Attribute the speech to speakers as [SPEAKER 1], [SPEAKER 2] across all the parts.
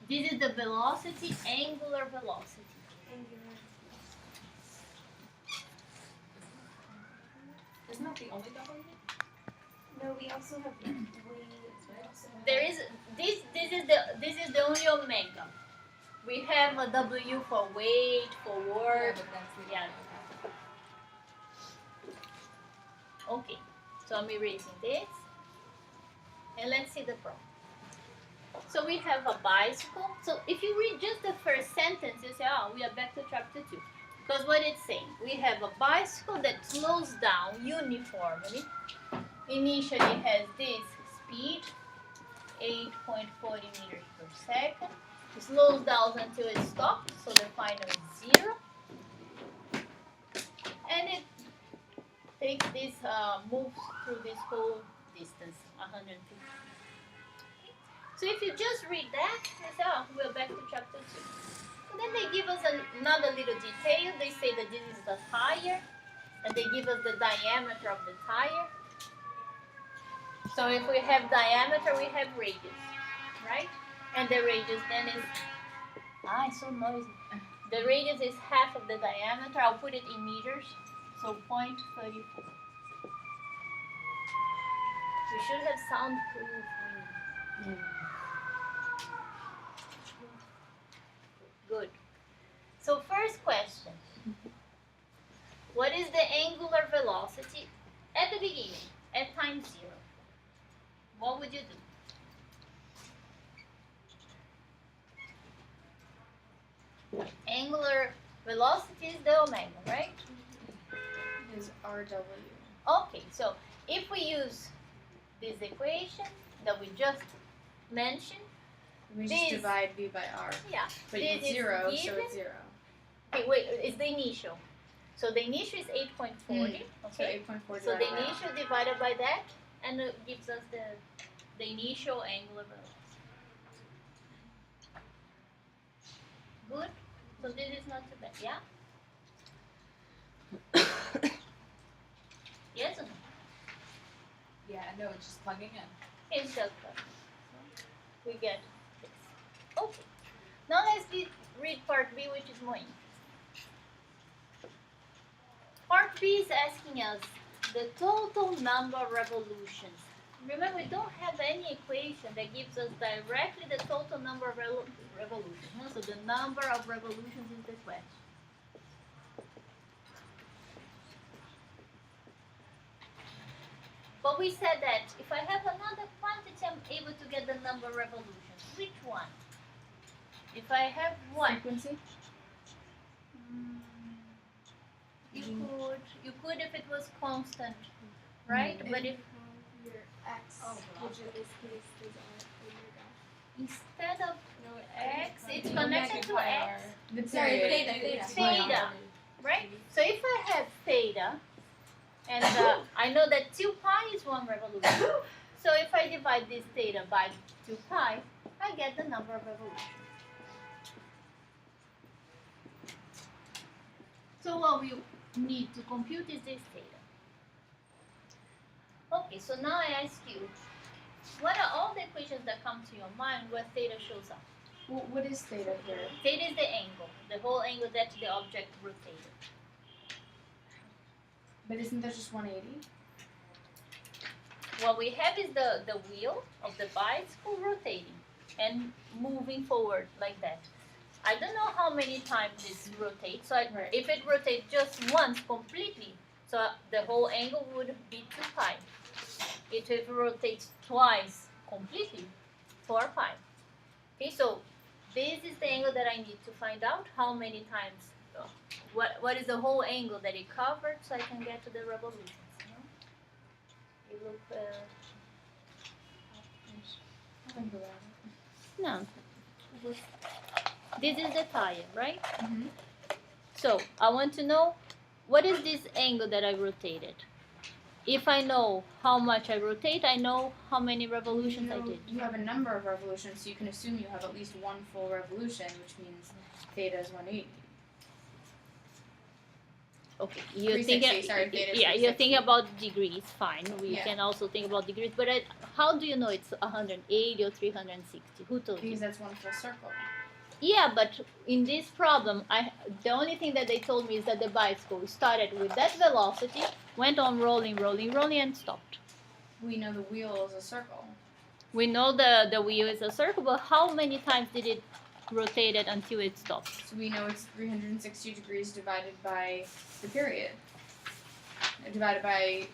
[SPEAKER 1] This is the velocity, angular velocity.
[SPEAKER 2] Isn't that the only W?
[SPEAKER 3] No, we also have
[SPEAKER 1] There is this is the only omega. We have a W for weight, for work. Yeah. Okay. So I'm erasing this. And let's see the problem. So we have a bicycle. So if you read just the first sentence, you say, oh, we are back to chapter 2. Because what it's saying, we have a bicycle that slows down uniformly. Initially has this speed, 8.40 meters per second. It slows down until it stops, so the final is 0. And it takes this, moves through this whole distance, 150. So if you just read that, you say, oh, we're back to chapter 2. And then they give us another little detail. They say that this is the tire, and they give us the diameter of the tire. So if we have diameter, we have radius, right? And the radius then is, it's so noisy. The radius is half of the diameter. I'll put it in meters, so 0.34. We should have soundproof. Good. So first question. What is the angular velocity at the beginning, at time 0? What would you do? Angular velocity is the omega, right?
[SPEAKER 3] is RW.
[SPEAKER 1] Okay, so if we use this equation that we just mentioned,
[SPEAKER 3] We just divide V by R.
[SPEAKER 1] yeah,
[SPEAKER 3] But
[SPEAKER 1] this
[SPEAKER 3] it's
[SPEAKER 1] is
[SPEAKER 3] 0, so
[SPEAKER 1] given.
[SPEAKER 3] it's 0.
[SPEAKER 1] Okay, wait, it's the initial. So the initial is 8.40.
[SPEAKER 3] So
[SPEAKER 1] Okay.
[SPEAKER 3] 8.4
[SPEAKER 1] So the
[SPEAKER 3] divided by R.
[SPEAKER 1] initial divided by that, and it gives us the initial angular velocity. Good. So this is not too bad, yeah? Yes or no?
[SPEAKER 2] Yeah, no, it's just plugging in.
[SPEAKER 1] It's just that. We get this. Okay. Now let's read part B, which is more interesting. Part B is asking us the total number of revolutions. Remember, we don't have any equation that gives us directly the total number of revolutions. So the number of revolutions is the question. But we said that if I have another quantity, I'm able to get the number of revolutions. Which one? If I have one.
[SPEAKER 3] Frequency?
[SPEAKER 1] You could if it was constant, right? But if
[SPEAKER 3] Your X, which in this case is omega.
[SPEAKER 1] instead of X, it's connected to X.
[SPEAKER 3] The
[SPEAKER 2] Sorry,
[SPEAKER 3] period.
[SPEAKER 1] Theta, right? So if I have theta, and I know that 2 pi is 1 revolution. So if I divide this theta by 2 pi, I get the number of revolutions. So what we need to compute is this theta. Okay, so now I ask you, what are all the equations that come to your mind where theta shows up?
[SPEAKER 3] What is theta here?
[SPEAKER 1] Theta is the angle, the whole angle that the object rotated.
[SPEAKER 3] But isn't that just 180?
[SPEAKER 1] What we have is the wheel of the bicycle rotating and moving forward like that. I don't know how many times this rotates, so
[SPEAKER 3] Right.
[SPEAKER 1] if it rotates just once completely, so the whole angle would be 2 pi. If it rotates twice completely, 4 pi. Okay, so this is the angle that I need to find out how many times, what is the whole angle that it covered, so I can get to the revolutions. You look, no. This is the tire, right?
[SPEAKER 3] Mm-hmm.
[SPEAKER 1] So I want to know what is this angle that I rotated. If I know how much I rotate, I know how many revolutions I did.
[SPEAKER 3] You have a number of revolutions, so you can assume you have at least one full revolution, which means theta is 180.
[SPEAKER 1] Okay, you're
[SPEAKER 2] 360,
[SPEAKER 1] thinking,
[SPEAKER 2] sorry, theta is
[SPEAKER 1] yeah, you're
[SPEAKER 2] 360.
[SPEAKER 1] thinking about degrees. Fine, we
[SPEAKER 2] Yeah.
[SPEAKER 1] can also think about degrees. But how do you know it's 180 or 360? Who told you?
[SPEAKER 2] Because that's one full circle.
[SPEAKER 1] Yeah, but in this problem, the only thing that they told me is that the bicycle started with that velocity, went on rolling, rolling, rolling, and stopped.
[SPEAKER 2] We know the wheel is a circle.
[SPEAKER 1] We know the wheel is a circle, but how many times did it rotate it until it stopped?
[SPEAKER 2] So we know it's 360 degrees divided by the period. Divided by,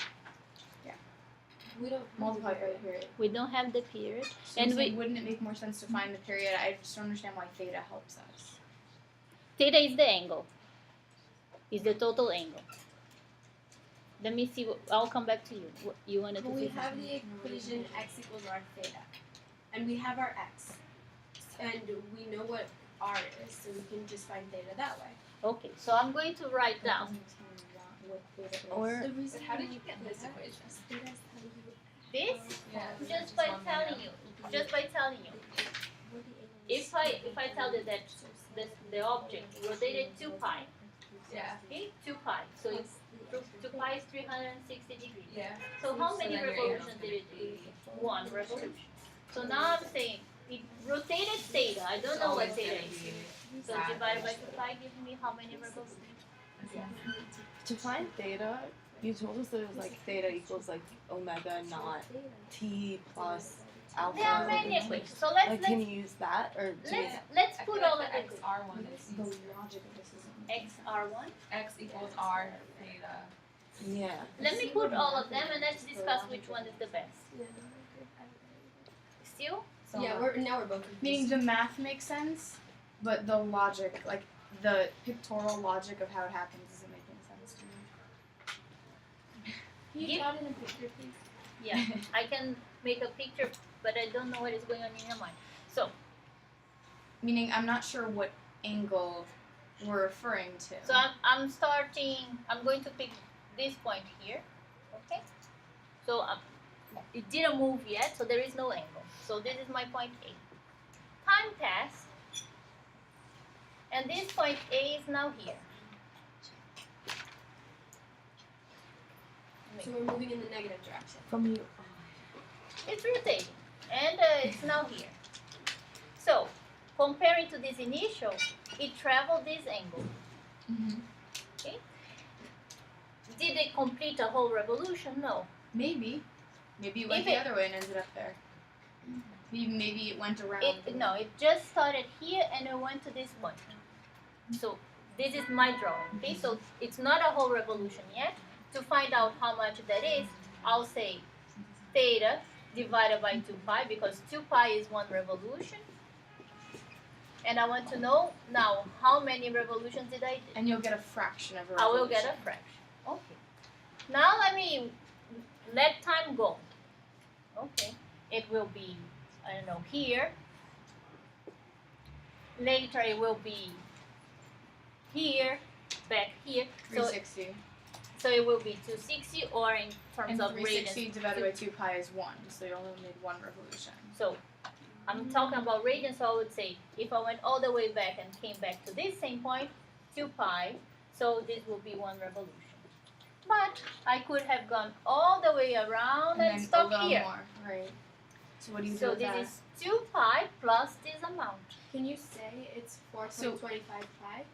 [SPEAKER 3] We don't
[SPEAKER 2] multiplied by the period.
[SPEAKER 1] We don't have the period.
[SPEAKER 2] So
[SPEAKER 1] And
[SPEAKER 2] wouldn't it make more sense to find the period? I just don't understand why theta helps us.
[SPEAKER 1] Theta is the angle. Is the total angle. Let me see. I'll come back to you. What you wanted to
[SPEAKER 3] Well, we
[SPEAKER 1] say?
[SPEAKER 3] have the equation x equals r theta, and we have our x, and we know what r is, so we can just find theta that way.
[SPEAKER 1] Okay, so I'm going to write down
[SPEAKER 2] What theta is.
[SPEAKER 4] Or
[SPEAKER 3] The reason
[SPEAKER 2] But how did
[SPEAKER 3] why
[SPEAKER 2] you get this
[SPEAKER 3] theta
[SPEAKER 2] equation?
[SPEAKER 3] is theta is how you
[SPEAKER 1] this
[SPEAKER 2] Yeah.
[SPEAKER 1] just by telling you. Just by telling you.
[SPEAKER 3] what the angle is.
[SPEAKER 1] If I tell you that the object rotated 2 pi,
[SPEAKER 2] Yeah.
[SPEAKER 1] okay, 2 pi. So it's 2 pi is 360 degrees.
[SPEAKER 2] Yeah.
[SPEAKER 1] So how many
[SPEAKER 2] then your
[SPEAKER 1] revolutions did it do? 1 revolution. So now I'm saying it rotated theta. I don't know what theta is. So divided by 2 pi gives me how many revolutions?
[SPEAKER 4] to find theta, you told us that it was like theta equals like omega not t plus alpha.
[SPEAKER 1] There are many equations. So let's
[SPEAKER 4] Like, can you use that or do we
[SPEAKER 1] let's put all of
[SPEAKER 2] the
[SPEAKER 1] it.
[SPEAKER 2] XR1 is the logic of this is
[SPEAKER 1] XR1.
[SPEAKER 2] x equals r theta.
[SPEAKER 4] yeah.
[SPEAKER 1] Let me put all of them and let's discuss which one is the best. Still?
[SPEAKER 2] So
[SPEAKER 3] Yeah, now we're both confused.
[SPEAKER 2] meaning the math makes sense, but the logic, like the pictorial logic of how it happens, isn't making sense to me.
[SPEAKER 3] Can you draw it in a picture, please?
[SPEAKER 1] Yeah. I can make a picture, but I don't know what is going on in your mind. So
[SPEAKER 2] Meaning I'm not sure what angle we're referring to.
[SPEAKER 1] So I'm going to pick this point here, okay? So it didn't move yet, so there is no angle. So this is my point A. Time passed, and this point A is now here.
[SPEAKER 3] So we're moving in the negative direction.
[SPEAKER 4] From you.
[SPEAKER 1] It's rotating, and it's now here. So comparing to this initial, it traveled this angle.
[SPEAKER 2] Mhm.
[SPEAKER 1] Okay? Did it complete a whole revolution? No.
[SPEAKER 2] Maybe it went
[SPEAKER 1] If
[SPEAKER 2] the
[SPEAKER 1] it-
[SPEAKER 2] other way and ended up there. Maybe it went around.
[SPEAKER 1] It just started here and it went to this point. So this is my drawing. Okay, so it's not a whole revolution yet. To find out how much that is, I'll say theta divided by 2 pi because 2 pi is 1 revolution. And I want to know now how many revolutions did I do?
[SPEAKER 2] And you'll get a fraction of a
[SPEAKER 1] I
[SPEAKER 2] revolution.
[SPEAKER 1] will get a fraction. Okay. Now let time go. Okay. It will be, I don't know, here. Later it will be here, back here.
[SPEAKER 2] 360.
[SPEAKER 1] So it will be 260 or in terms
[SPEAKER 2] And
[SPEAKER 1] of
[SPEAKER 2] 360
[SPEAKER 1] radians.
[SPEAKER 2] divided by 2 pi is 1, so you only made 1 revolution.
[SPEAKER 1] So I'm talking about radians, so I would say if I went all the way back and came back to this same point, 2 pi, so this will be 1 revolution. But I could have gone all the way around and
[SPEAKER 2] then a
[SPEAKER 1] stopped
[SPEAKER 2] little
[SPEAKER 1] here.
[SPEAKER 2] more, right. So what do you do
[SPEAKER 1] So
[SPEAKER 2] with
[SPEAKER 1] this
[SPEAKER 2] that?
[SPEAKER 1] is 2 pi plus this amount.
[SPEAKER 3] Can you say it's 4.25 pi?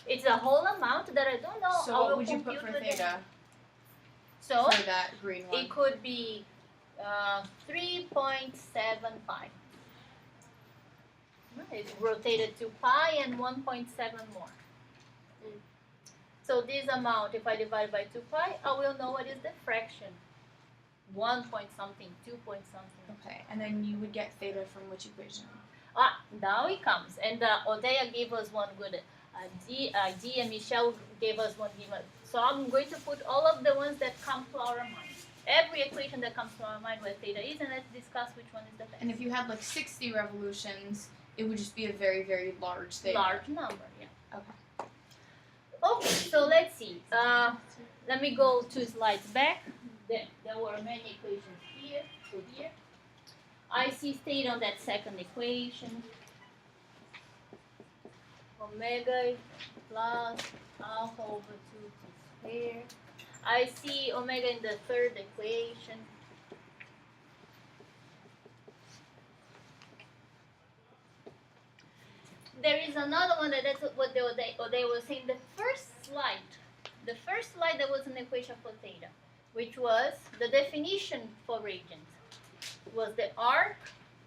[SPEAKER 1] It's a whole amount that I don't know.
[SPEAKER 2] So
[SPEAKER 1] I
[SPEAKER 2] what
[SPEAKER 1] will
[SPEAKER 2] would you put
[SPEAKER 1] compute
[SPEAKER 2] for
[SPEAKER 1] with
[SPEAKER 2] theta?
[SPEAKER 1] So
[SPEAKER 2] For that green one?
[SPEAKER 1] it could be 3.75. It's rotated to pi and 1.7 more. So this amount, if I divide by 2 pi, I will know what is the fraction. 1 point something, 2 point something.
[SPEAKER 2] Okay, and then you would get theta from which equation?
[SPEAKER 1] Now it comes. And Odea gave us one good. G and Michelle gave us one good. So I'm going to put all of the ones that come to our mind. Every equation that comes to our mind where theta is, and let's discuss which one is the best.
[SPEAKER 2] And if you had like 60 revolutions, it would just be a very, very large theta.
[SPEAKER 1] Large number, yeah.
[SPEAKER 2] Okay.
[SPEAKER 1] Okay, so let's see. Let me go 2 slides back. There were many equations here to here. I see theta on that second equation. Omega plus alpha over 2 t here. I see omega in the third equation. There is another one that's what they were saying. The first slide there was an equation for theta, which was the definition for radians was the arc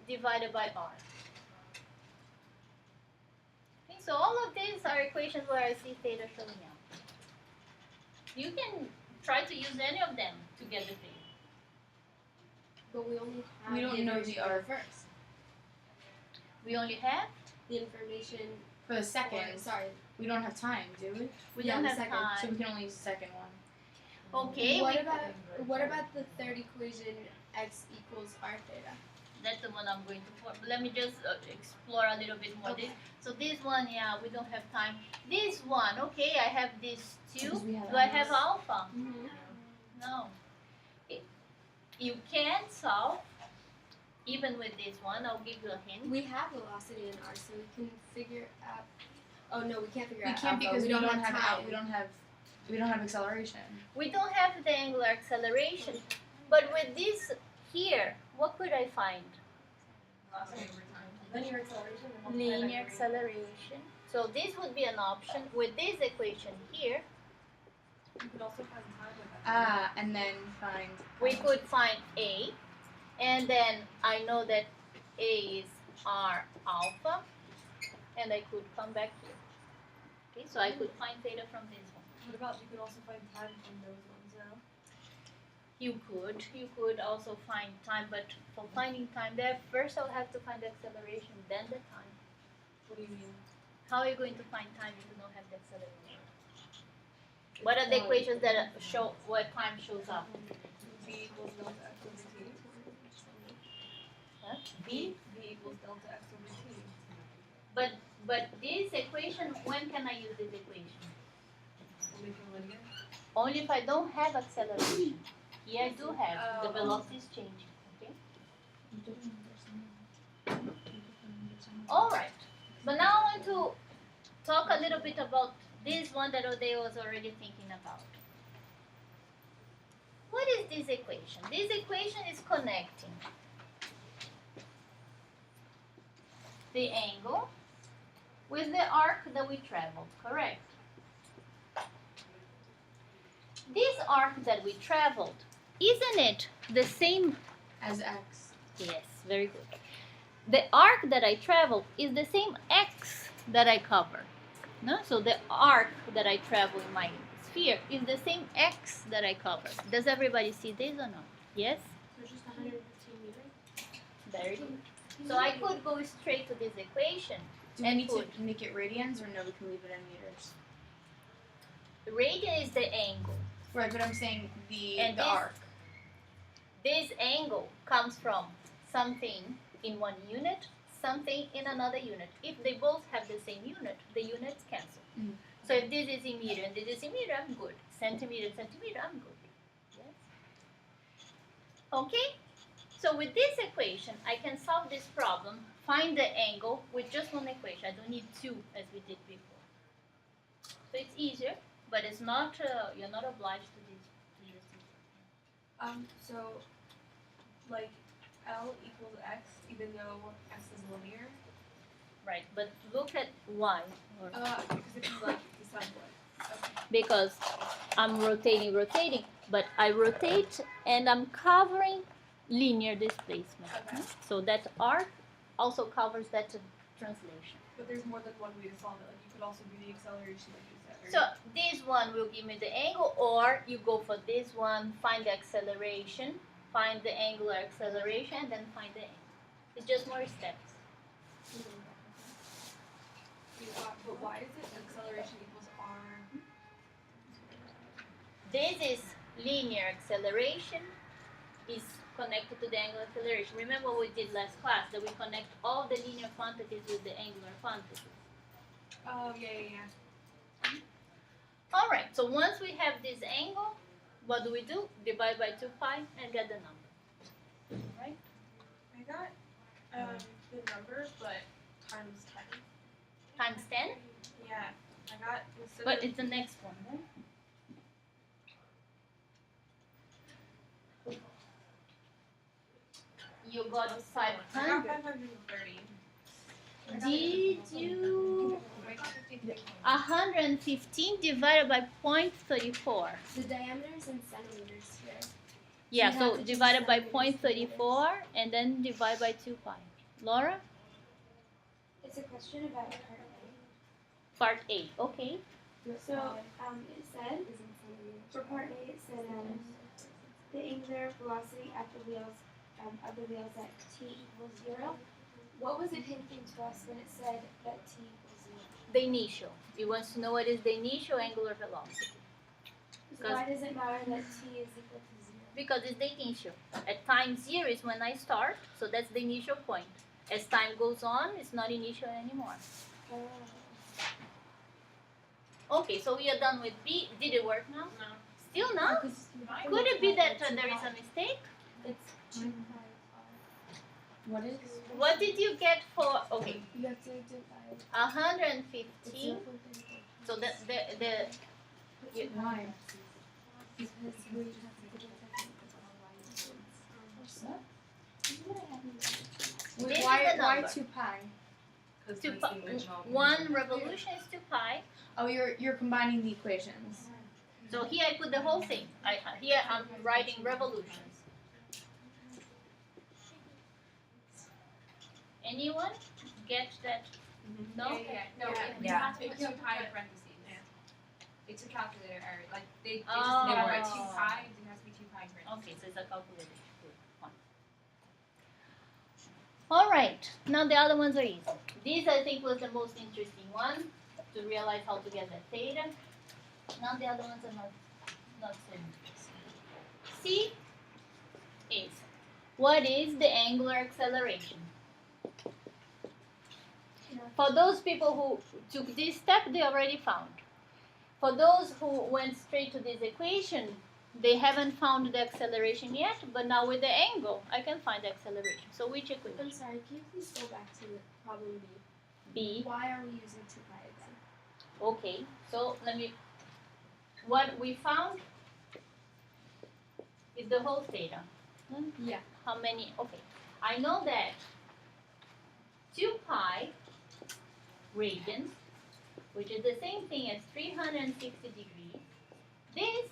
[SPEAKER 1] divided by r. Okay, so all of these are equations where I see theta showing up. You can try to use any of them to get the theta.
[SPEAKER 3] But we only have
[SPEAKER 2] We don't know the arc.
[SPEAKER 3] first.
[SPEAKER 1] We only have.
[SPEAKER 3] The information
[SPEAKER 2] For the second,
[SPEAKER 3] sorry.
[SPEAKER 2] we don't have time, do we?
[SPEAKER 1] We
[SPEAKER 3] Yeah,
[SPEAKER 1] don't
[SPEAKER 3] the
[SPEAKER 1] have
[SPEAKER 3] second.
[SPEAKER 1] time.
[SPEAKER 2] So we can only use the second one.
[SPEAKER 1] Okay.
[SPEAKER 3] What about the third equation, x equals r theta?
[SPEAKER 1] That's the one I'm going to for. Let me just explore a little bit more.
[SPEAKER 3] Okay.
[SPEAKER 1] So this one, yeah, we don't have time. This one, okay, I have these two.
[SPEAKER 2] Because we have
[SPEAKER 1] Do I have alpha?
[SPEAKER 3] Mm-hmm.
[SPEAKER 1] No. You can solve even with this one. I'll give you a hint.
[SPEAKER 3] We have velocity in r, so we can figure out. Oh no, we can't figure
[SPEAKER 2] We
[SPEAKER 3] out.
[SPEAKER 2] can't
[SPEAKER 3] alpha.
[SPEAKER 2] because we don't
[SPEAKER 3] have
[SPEAKER 2] have
[SPEAKER 3] time.
[SPEAKER 2] we don't have acceleration.
[SPEAKER 1] We don't have the angular acceleration, but with this here, what could I find?
[SPEAKER 5] Linear acceleration.
[SPEAKER 1] Linear acceleration. So this would be an option. With this equation here,
[SPEAKER 5] You could also find time with that.
[SPEAKER 2] And then find.
[SPEAKER 1] we could find A, and then I know that A is R alpha, and I could come back here. Okay, so I could find theta from this one.
[SPEAKER 5] What about you could also find time from those ones now?
[SPEAKER 1] You could also find time, but for finding time there, first I'll have to find the acceleration, then the time.
[SPEAKER 5] What do you mean?
[SPEAKER 1] How are you going to find time if you don't have the acceleration? What are the equations that show what time shows up?
[SPEAKER 5] V equals delta x over t.
[SPEAKER 1] Huh? B?
[SPEAKER 5] V equals delta x over t.
[SPEAKER 1] But this equation, when can I use this equation?
[SPEAKER 5] Only for linear.
[SPEAKER 1] Only if I don't have acceleration. Here I do have. The velocity is changing. Okay. All right. But now I want to talk a little bit about this one that Ode was already thinking about. What is this equation? This equation is connecting the angle with the arc that we traveled, correct? This arc that we traveled, isn't it the same?
[SPEAKER 2] As x.
[SPEAKER 1] Yes, very good. The arc that I traveled is the same x that I cover. No? So the arc that I travel in my sphere is the same x that I cover. Does everybody see this or not? Yes?
[SPEAKER 3] So just 115 meters.
[SPEAKER 1] Very good. So I could go straight to this equation.
[SPEAKER 2] Do we
[SPEAKER 1] And
[SPEAKER 2] need to
[SPEAKER 1] put-
[SPEAKER 2] make it radians or no? We can leave it in meters.
[SPEAKER 1] The radian is the angle.
[SPEAKER 2] Right, but I'm saying the
[SPEAKER 1] And
[SPEAKER 2] the
[SPEAKER 1] this-
[SPEAKER 2] arc.
[SPEAKER 1] This angle comes from something in one unit, something in another unit. If they both have the same unit, the units cancel.
[SPEAKER 2] Mm.
[SPEAKER 1] So if this is in meter and this is in meter, I'm good. Centimeter, centimeter, I'm good. Yes? Okay? So with this equation, I can solve this problem, find the angle with just one equation. I don't need two as we did before. So it's easier, but it's not. You're not obliged to this.
[SPEAKER 5] So, like, L equals x, even though x is linear.
[SPEAKER 1] Right, but look at why.
[SPEAKER 5] Because if you like decide what. Okay.
[SPEAKER 1] Because I'm rotating, but I rotate and I'm covering linear displacement.
[SPEAKER 5] Okay.
[SPEAKER 1] So that arc also covers that translation.
[SPEAKER 5] But there's more than one way to solve it. Like, you could also do the acceleration, like you said.
[SPEAKER 1] So this one will give me the angle, or you go for this one, find the acceleration, find the angular acceleration, and then find the angle. It's just more steps.
[SPEAKER 5] But why is it acceleration equals r?
[SPEAKER 1] This is linear acceleration is connected to the angular acceleration. Remember what we did last class, that we connect all the linear quantities with the angular quantities.
[SPEAKER 5] Oh, yeah.
[SPEAKER 1] All right, so once we have this angle, what do? Divide by 2 pi and get the number. Right?
[SPEAKER 5] I got the number, but times 10.
[SPEAKER 1] Times 10,
[SPEAKER 5] Yeah, I got instead
[SPEAKER 1] but
[SPEAKER 5] of
[SPEAKER 1] it's the next one, right? You got
[SPEAKER 5] I got
[SPEAKER 1] 500.
[SPEAKER 5] 530.
[SPEAKER 1] Did you?
[SPEAKER 5] I got 53.
[SPEAKER 1] 115 divided by 0.34.
[SPEAKER 3] The diameter is in centimeters here.
[SPEAKER 1] Yeah,
[SPEAKER 3] you
[SPEAKER 1] so
[SPEAKER 3] have to do
[SPEAKER 1] divided by
[SPEAKER 3] centimeters to
[SPEAKER 1] 0.34 and then divide by 2 pi. Laura?
[SPEAKER 6] It's a question about
[SPEAKER 1] Part
[SPEAKER 6] part
[SPEAKER 1] A. Okay.
[SPEAKER 6] A. So, it said, for part A, it said, the angular velocity at the wheels, of the wheels at t equals 0. What was it hinting to us when it said that t equals 0?
[SPEAKER 1] The initial. It wants to know what is the initial angular velocity.
[SPEAKER 6] So why does it matter that t is equal to 0?
[SPEAKER 1] Because it's the initial. At time 0 is when I start, so that's the initial point. As time goes on, it's not initial anymore. Okay, so we are done with B. Did it work now?
[SPEAKER 5] No.
[SPEAKER 1] Still not? Could it be that there is a mistake?
[SPEAKER 6] It's 2 pi r.
[SPEAKER 2] What is?
[SPEAKER 1] What did you get for, okay,
[SPEAKER 6] You have to divide.
[SPEAKER 1] 115? So the
[SPEAKER 2] Why?
[SPEAKER 6] Because we have to divide.
[SPEAKER 1] This is
[SPEAKER 2] Why?
[SPEAKER 1] the
[SPEAKER 2] Why
[SPEAKER 1] number.
[SPEAKER 2] 2 pi?
[SPEAKER 1] 2 pi, 1 revolution is 2 pi.
[SPEAKER 2] Oh, you're combining the equations.
[SPEAKER 1] So here I put the whole thing. Here I'm writing revolutions. Anyone get that? No?
[SPEAKER 5] Yeah. No,
[SPEAKER 3] Yeah.
[SPEAKER 5] you have to put 2 pi in parentheses. It's a calculator error. Like, they just
[SPEAKER 1] Oh.
[SPEAKER 5] never write 2 pi. It has to be 2 pi in parentheses.
[SPEAKER 1] Okay, so it's a calculator. Good. Fine. All right. Now the other ones are easy. This I think was the most interesting one to realize how to get that theta. Now the other ones are not so interesting. C is what is the angular acceleration? For those people who took this step, they already found. For those who went straight to this equation, they haven't found the acceleration yet, but now with the angle, I can find the acceleration. So which
[SPEAKER 3] I'm
[SPEAKER 1] equation?
[SPEAKER 3] sorry, can you please go back to problem B?
[SPEAKER 1] B.
[SPEAKER 3] Why are we using 2 pi again?
[SPEAKER 1] Okay, so what we found is the whole theta.
[SPEAKER 3] Yeah.
[SPEAKER 1] How many? Okay, I know that 2 pi radians, which is the same thing as 360 degrees, this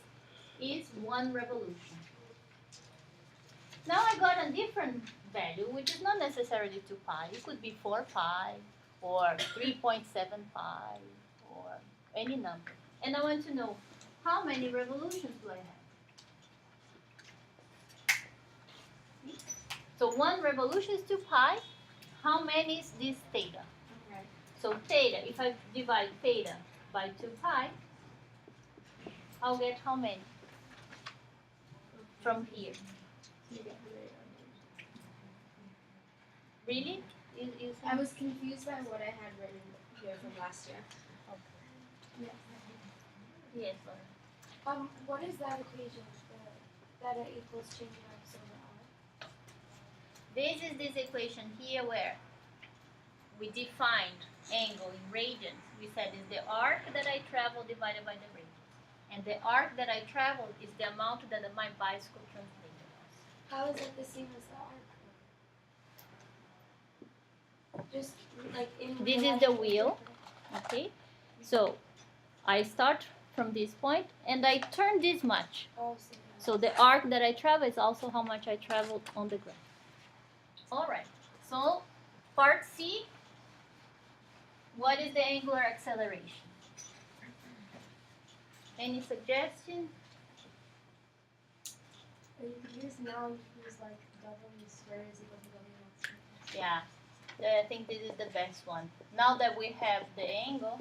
[SPEAKER 1] is 1 revolution. Now I got a different value, which is not necessarily 2 pi. It could be 4 pi or 3.7 pi or any number. And I want to know how many revolutions do I have? So 1 revolution is 2 pi. How many is this theta?
[SPEAKER 3] Okay.
[SPEAKER 1] So theta, if I divide theta by 2 pi, I'll get how many? From here. Really? You
[SPEAKER 3] I was confused by what I had written here from last year.
[SPEAKER 1] Yes.
[SPEAKER 6] What is that equation? That it equals change of x over r?
[SPEAKER 1] This is this equation here where we defined angle in radians. We said is the arc that I travel divided by the radius. And the arc that I traveled is the amount that my bicycle translated us.
[SPEAKER 6] How is it the same as the arc? Just like in
[SPEAKER 1] This
[SPEAKER 6] real
[SPEAKER 1] is the
[SPEAKER 6] life,
[SPEAKER 1] wheel. Okay? So I start from this point and I turn this much.
[SPEAKER 6] Oh,
[SPEAKER 1] So the arc that I travel is also how much I traveled on the ground. Alright, so part C, what is the angular acceleration? Any suggestion?
[SPEAKER 6] You could use now, you could use like w squared is equal to w naught.
[SPEAKER 1] Yeah, I think this is the best one. Now that we have the angle,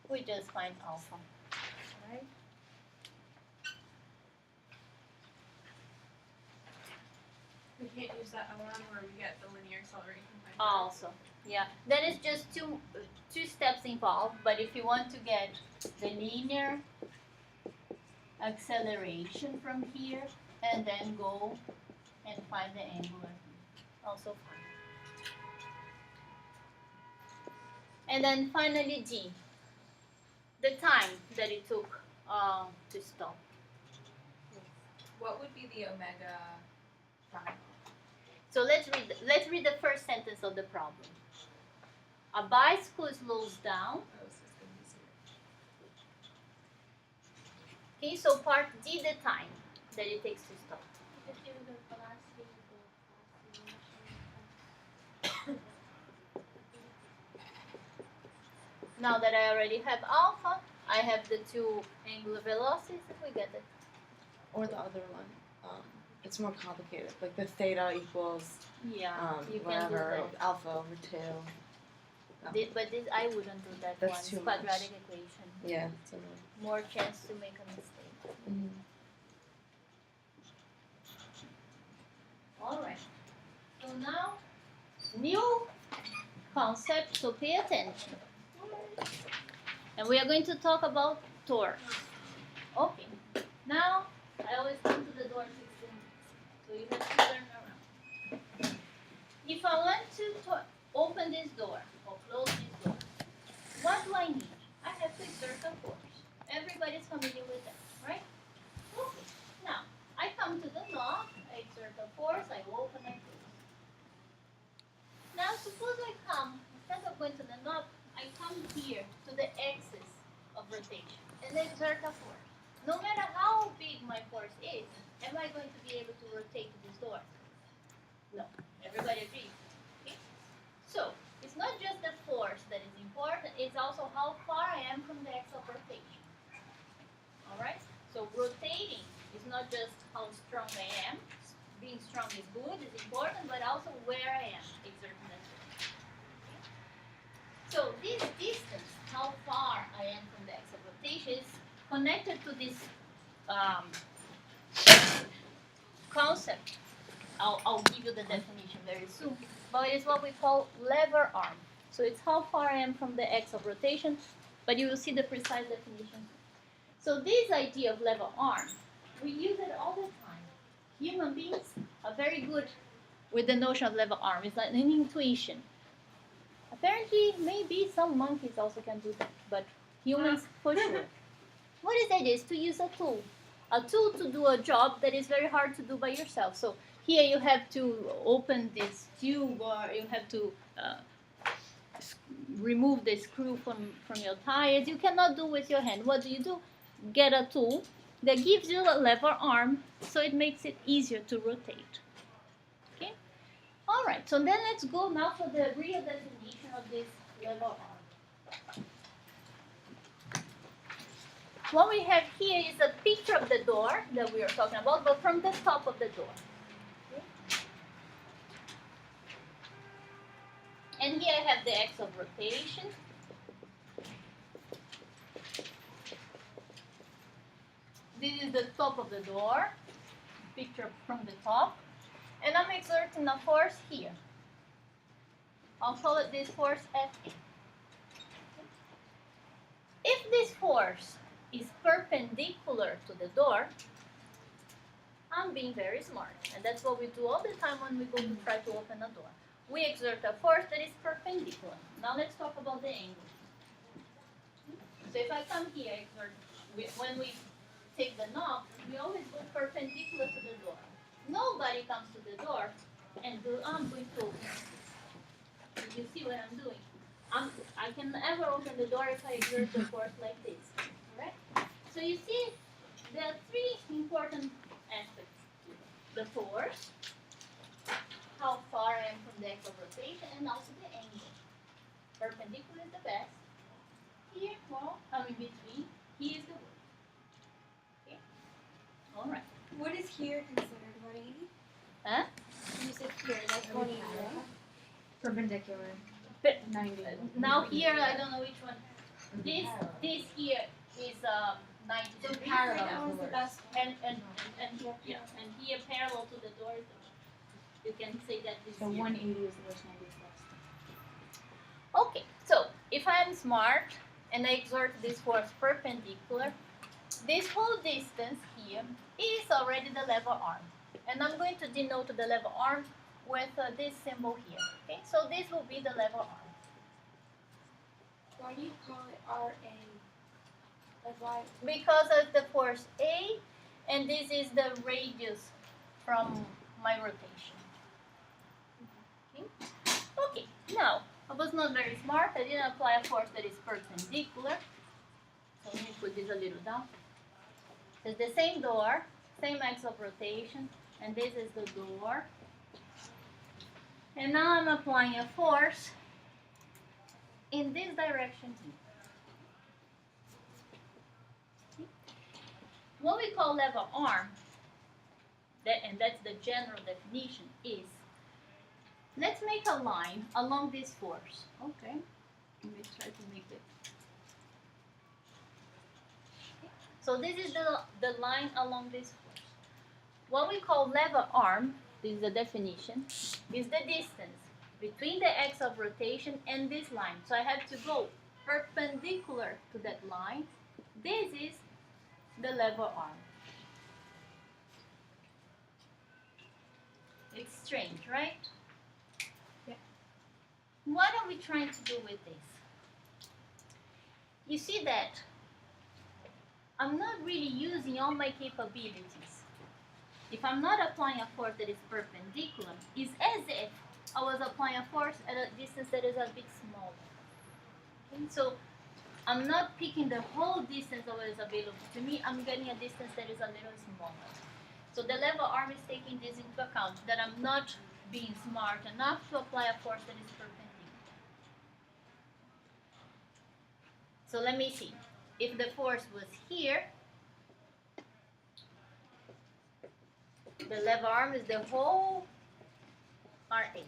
[SPEAKER 1] we just find alpha. Right?
[SPEAKER 5] We can't use that other one where we get the linear acceleration.
[SPEAKER 1] Also, yeah, that is just two steps involved. But if you want to get the linear acceleration from here, and then go and find the angular, also fine. And then finally D, the time that it took to stop.
[SPEAKER 5] What would be the omega final?
[SPEAKER 1] So let's read the first sentence of the problem. A bicycle slows down. Okay, so part D, the time that it takes to stop. Now that I already have alpha, I have the two angular velocities, we get it.
[SPEAKER 4] Or the other one. It's more complicated. Like the theta equals
[SPEAKER 1] Yeah, you can do
[SPEAKER 4] whatever,
[SPEAKER 1] that.
[SPEAKER 4] alpha over 2.
[SPEAKER 1] But this I wouldn't do that
[SPEAKER 4] That's
[SPEAKER 1] one.
[SPEAKER 4] too much.
[SPEAKER 1] Quadratic equation.
[SPEAKER 4] Yeah, it's annoying.
[SPEAKER 1] More chance to make a mistake.
[SPEAKER 4] Mm-hmm.
[SPEAKER 1] Alright. So now, new concept, so pay attention. And we are going to talk about torque. Okay. Now, I always come to the door 16. So you have to turn around. If I want to open this door or close this door, what do I need? I have to exert a force. Everybody's familiar with that, right? Okay. Now, I come to the knob, I exert a force, I open, I close. Now, suppose I come, instead of going to the knob, I come here to the axis of rotation and exert a force. No matter how big my force is, am I going to be able to rotate this door? No. Everybody agrees? Okay? So, it's not just the force that is important, it's also how far I am from the axis of rotation. Alright? So, rotating is not just how strong I am. Being strong is good, is important, but also where I am exerting that force. Okay? So, this distance, how far I am from the axis of rotation, is connected to this concept. I'll give you the definition very soon, but it's what we call lever arm. So it's how far I am from the axis of rotation, but you will see the precise definition. So this idea of lever arm, we use it all the time. Human beings are very good with the notion of lever arm. It's like an intuition. Apparently, maybe some monkeys also can do that, but humans for sure. What is the idea? Is to use a tool to do a job that is very hard to do by yourself. So here you have to open this tube, or you have to remove the screw from your tires. You cannot do with your hand. What do? Get a tool that gives you a lever arm, so it makes it easier to rotate. Okay? All right, so then let's go now for the real definition of this lever arm. What we have here is a picture of the door that we are talking about, but from the top of the door. Okay? And here I have the axis of rotation. This is the top of the door, picture from the top. And I'm exerting a force here. I'll call it this force F. If this force is perpendicular to the door, I'm being very smart. And that's what we do all the time when we go to try to open a door. We exert a force that is perpendicular. Now let's talk about the angle. So if I come here, when we take the knob, we always go perpendicular to the door. Nobody comes to the door and I'm going to open this. You see what I'm doing? I can never open the door if I exert the force like this. Alright? So you see, there are three important aspects. The force, how far I am from the axis of rotation, and also the angle. Perpendicular is the best. Here, well, I'm in between. Here is the wood. Okay? Alright.
[SPEAKER 6] What is here considered 180?
[SPEAKER 1] Huh?
[SPEAKER 6] You said here, that's 180.
[SPEAKER 2] Perpendicular.
[SPEAKER 1] But
[SPEAKER 2] 90.
[SPEAKER 1] now here, I don't know which one. This here is 90
[SPEAKER 6] So
[SPEAKER 1] degrees.
[SPEAKER 6] parallel. That was the best.
[SPEAKER 1] And here parallel to the door. You can say that this
[SPEAKER 2] So
[SPEAKER 1] here.
[SPEAKER 2] 180 is the worst 90 is best.
[SPEAKER 1] Okay, so if I am smart and I exert this force perpendicular, this whole distance here is already the lever arm. And I'm going to denote the lever arm with this symbol here. Okay, so this will be the lever arm.
[SPEAKER 6] Why do you call it RA? Like why?
[SPEAKER 1] Because of the force A, and this is the radius from my rotation. No, I was not very smart. I didn't apply a force that is perpendicular. So let me put this a little down. It's the same door, same axis of rotation, and this is the door. And now I'm applying a force in this direction here. What we call lever arm, and that's the general definition, is let's make a line along this force. Okay, let me try to make it. So this is the line along this force. What we call lever arm, this is the definition, is the distance between the axis of rotation and this line. So I have to go perpendicular to that line. This is the lever arm. It's strange, right?
[SPEAKER 3] Yeah.
[SPEAKER 1] What are we trying to do with this? You see that I'm not really using all my capabilities. If I'm not applying a force that is perpendicular, it's as if I was applying a force at a distance that is a bit smaller. Okay? So I'm not picking the whole distance that is available to me. I'm getting a distance that is a little smaller. So the lever arm is taking this into account, that I'm not being smart enough to apply a force that is perpendicular. So let me see. If the force was here, the lever arm is the whole RA.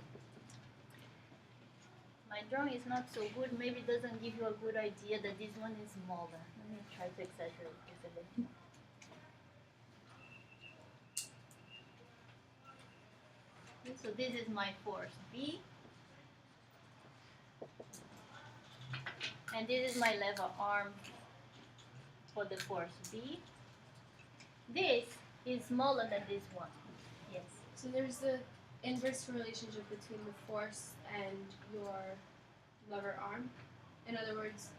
[SPEAKER 1] My drawing is not so good. Maybe it doesn't give you a good idea that this one is smaller. Let me try to exaggerate this a little. Okay, so this is my force B. And this is my lever arm for the force B. This is smaller than this one. Yes.
[SPEAKER 3] So there's the inverse relationship between the force and your lever arm. In other words,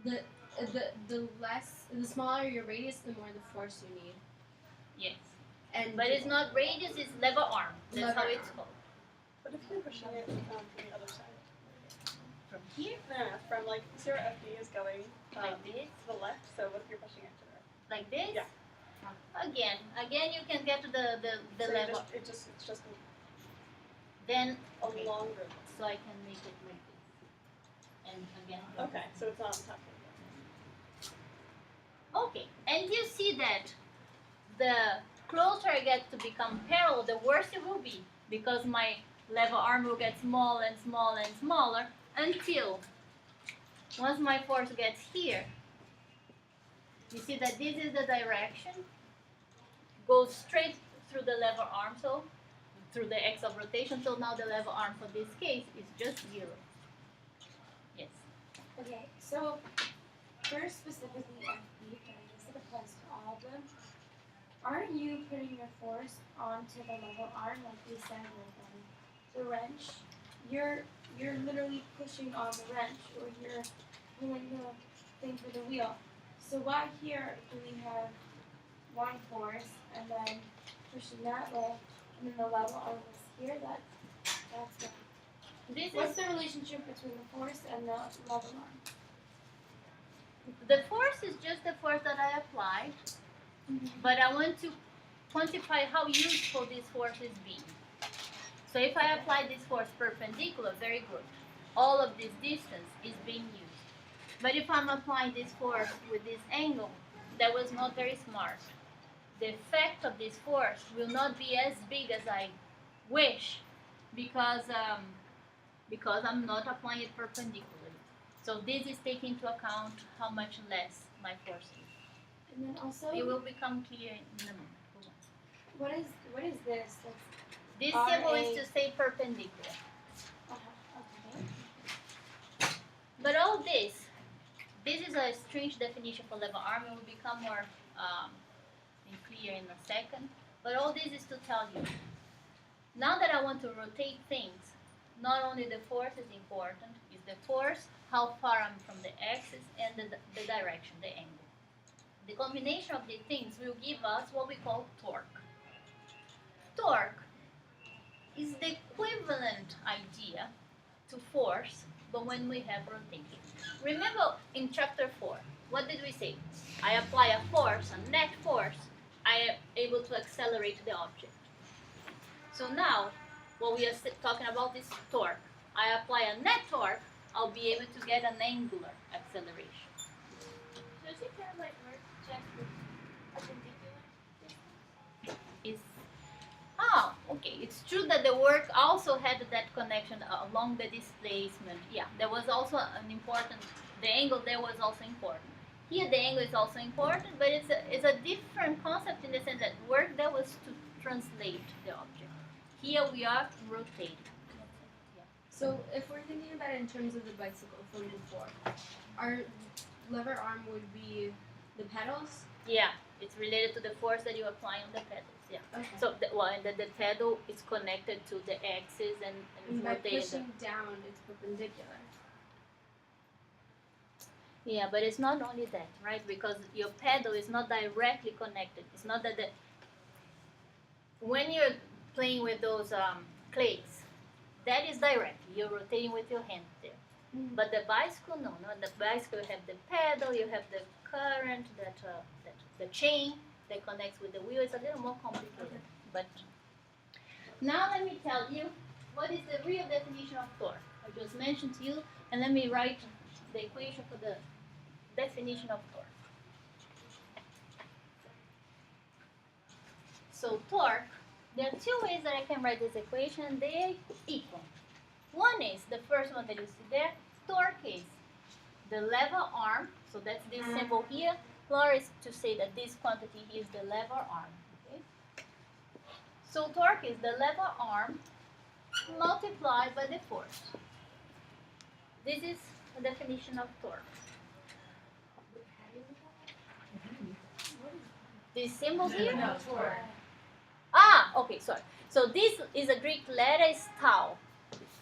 [SPEAKER 3] the smaller your radius, the more the force you need.
[SPEAKER 1] Yes.
[SPEAKER 3] And
[SPEAKER 1] But it's not radius, it's lever arm. That's
[SPEAKER 3] Lever
[SPEAKER 1] how it's
[SPEAKER 3] arm.
[SPEAKER 1] called.
[SPEAKER 5] What if you're pushing it from the other side?
[SPEAKER 1] From here,
[SPEAKER 5] No, from like zero FD is going
[SPEAKER 1] like this,
[SPEAKER 5] to the left. So what if you're pushing it to the right?
[SPEAKER 1] like this.
[SPEAKER 5] Yeah.
[SPEAKER 1] Again, you can get to the
[SPEAKER 5] So
[SPEAKER 1] level.
[SPEAKER 5] it's just
[SPEAKER 1] Then,
[SPEAKER 5] a
[SPEAKER 1] okay,
[SPEAKER 5] longer.
[SPEAKER 1] so I can make it like this. And again.
[SPEAKER 5] Okay, so it's not on top of
[SPEAKER 1] Okay, and you see that the closer I get to become parallel, the worse it will be, because my lever arm will get smaller and smaller and smaller until once my force gets here, you see that this is the direction, goes straight through the lever arm, so through the axis of rotation, so now the lever arm for this case is just 0. Yes.
[SPEAKER 6] Okay, so first specifically FB, but I guess it applies to all of them. Aren't you putting your force onto the lever arm like we said with the wrench? You're literally pushing on the wrench, or you're pulling the thing for the wheel. So why here do we have one force and then pushing that way, and then the lever arm is here? That's the What's the relationship between the force and the lever arm?
[SPEAKER 1] The force is just the force that I applied, but I want to quantify how useful this force is being. So if I apply this force perpendicular, very good. All of this distance is being used. But if I'm applying this force with this angle, that was not very smart. The effect of this force will not be as big as I wish, because I'm not applying it perpendicularly. So this is taking into account how much less my force is.
[SPEAKER 6] And then also,
[SPEAKER 1] It will become clear in a moment. Hold on.
[SPEAKER 6] what is this?
[SPEAKER 1] This
[SPEAKER 6] RA.
[SPEAKER 1] symbol is to say perpendicular.
[SPEAKER 6] Okay.
[SPEAKER 1] But all this is a strange definition for lever arm. It will become more clear in a second. But all this is to tell you, now that I want to rotate things, not only the force is important, it's the force, how far I'm from the axis, and the direction, the angle. The combination of these things will give us what we call torque. Torque is the equivalent idea to force, but when we have rotation. Remember in chapter 4, what did we say? I apply a force, a net force, I am able to accelerate the object. So now, what we are talking about is torque. I apply a net torque, I'll be able to get an angular acceleration.
[SPEAKER 6] Does it kind of like work just with perpendicular?
[SPEAKER 1] Okay. It's true that the work also had that connection along the displacement. Yeah, there was also an important, the angle there was also important. Here the angle is also important, but it's a different concept in the sense that work there was to translate the object. Here we are rotating.
[SPEAKER 3] So if we're thinking about it in terms of the bicycle from before, our lever arm would be the pedals.
[SPEAKER 1] Yeah, it's related to the force that you apply on the pedals. Yeah.
[SPEAKER 3] Okay.
[SPEAKER 1] So the pedal is connected to the axis and
[SPEAKER 3] And by
[SPEAKER 1] rotating.
[SPEAKER 3] pushing down, it's perpendicular.
[SPEAKER 1] Yeah, but it's not only that, right? Because your pedal is not directly connected. It's not that when you're playing with those clays, that is direct. You're rotating with your hand there.
[SPEAKER 3] Mm-hmm.
[SPEAKER 1] But the bicycle, no. The bicycle, you have the pedal, you have the current, the chain that connects with the wheel. It's a little more complicated.
[SPEAKER 3] Okay.
[SPEAKER 1] But now let me tell you what is the real definition of torque. I just mentioned to you, and let me write the equation for the definition of torque. So torque, there are two ways that I can write this equation, and they are equal. One is, the first one that you see there, torque is the lever arm, so that's this symbol here, plus to say that this quantity is the lever arm. Okay? So torque is the lever arm multiplied by the force. This is the definition of torque. This symbol here?
[SPEAKER 5] No, torque.
[SPEAKER 1] Okay, sorry. So this is a Greek letter, is tau.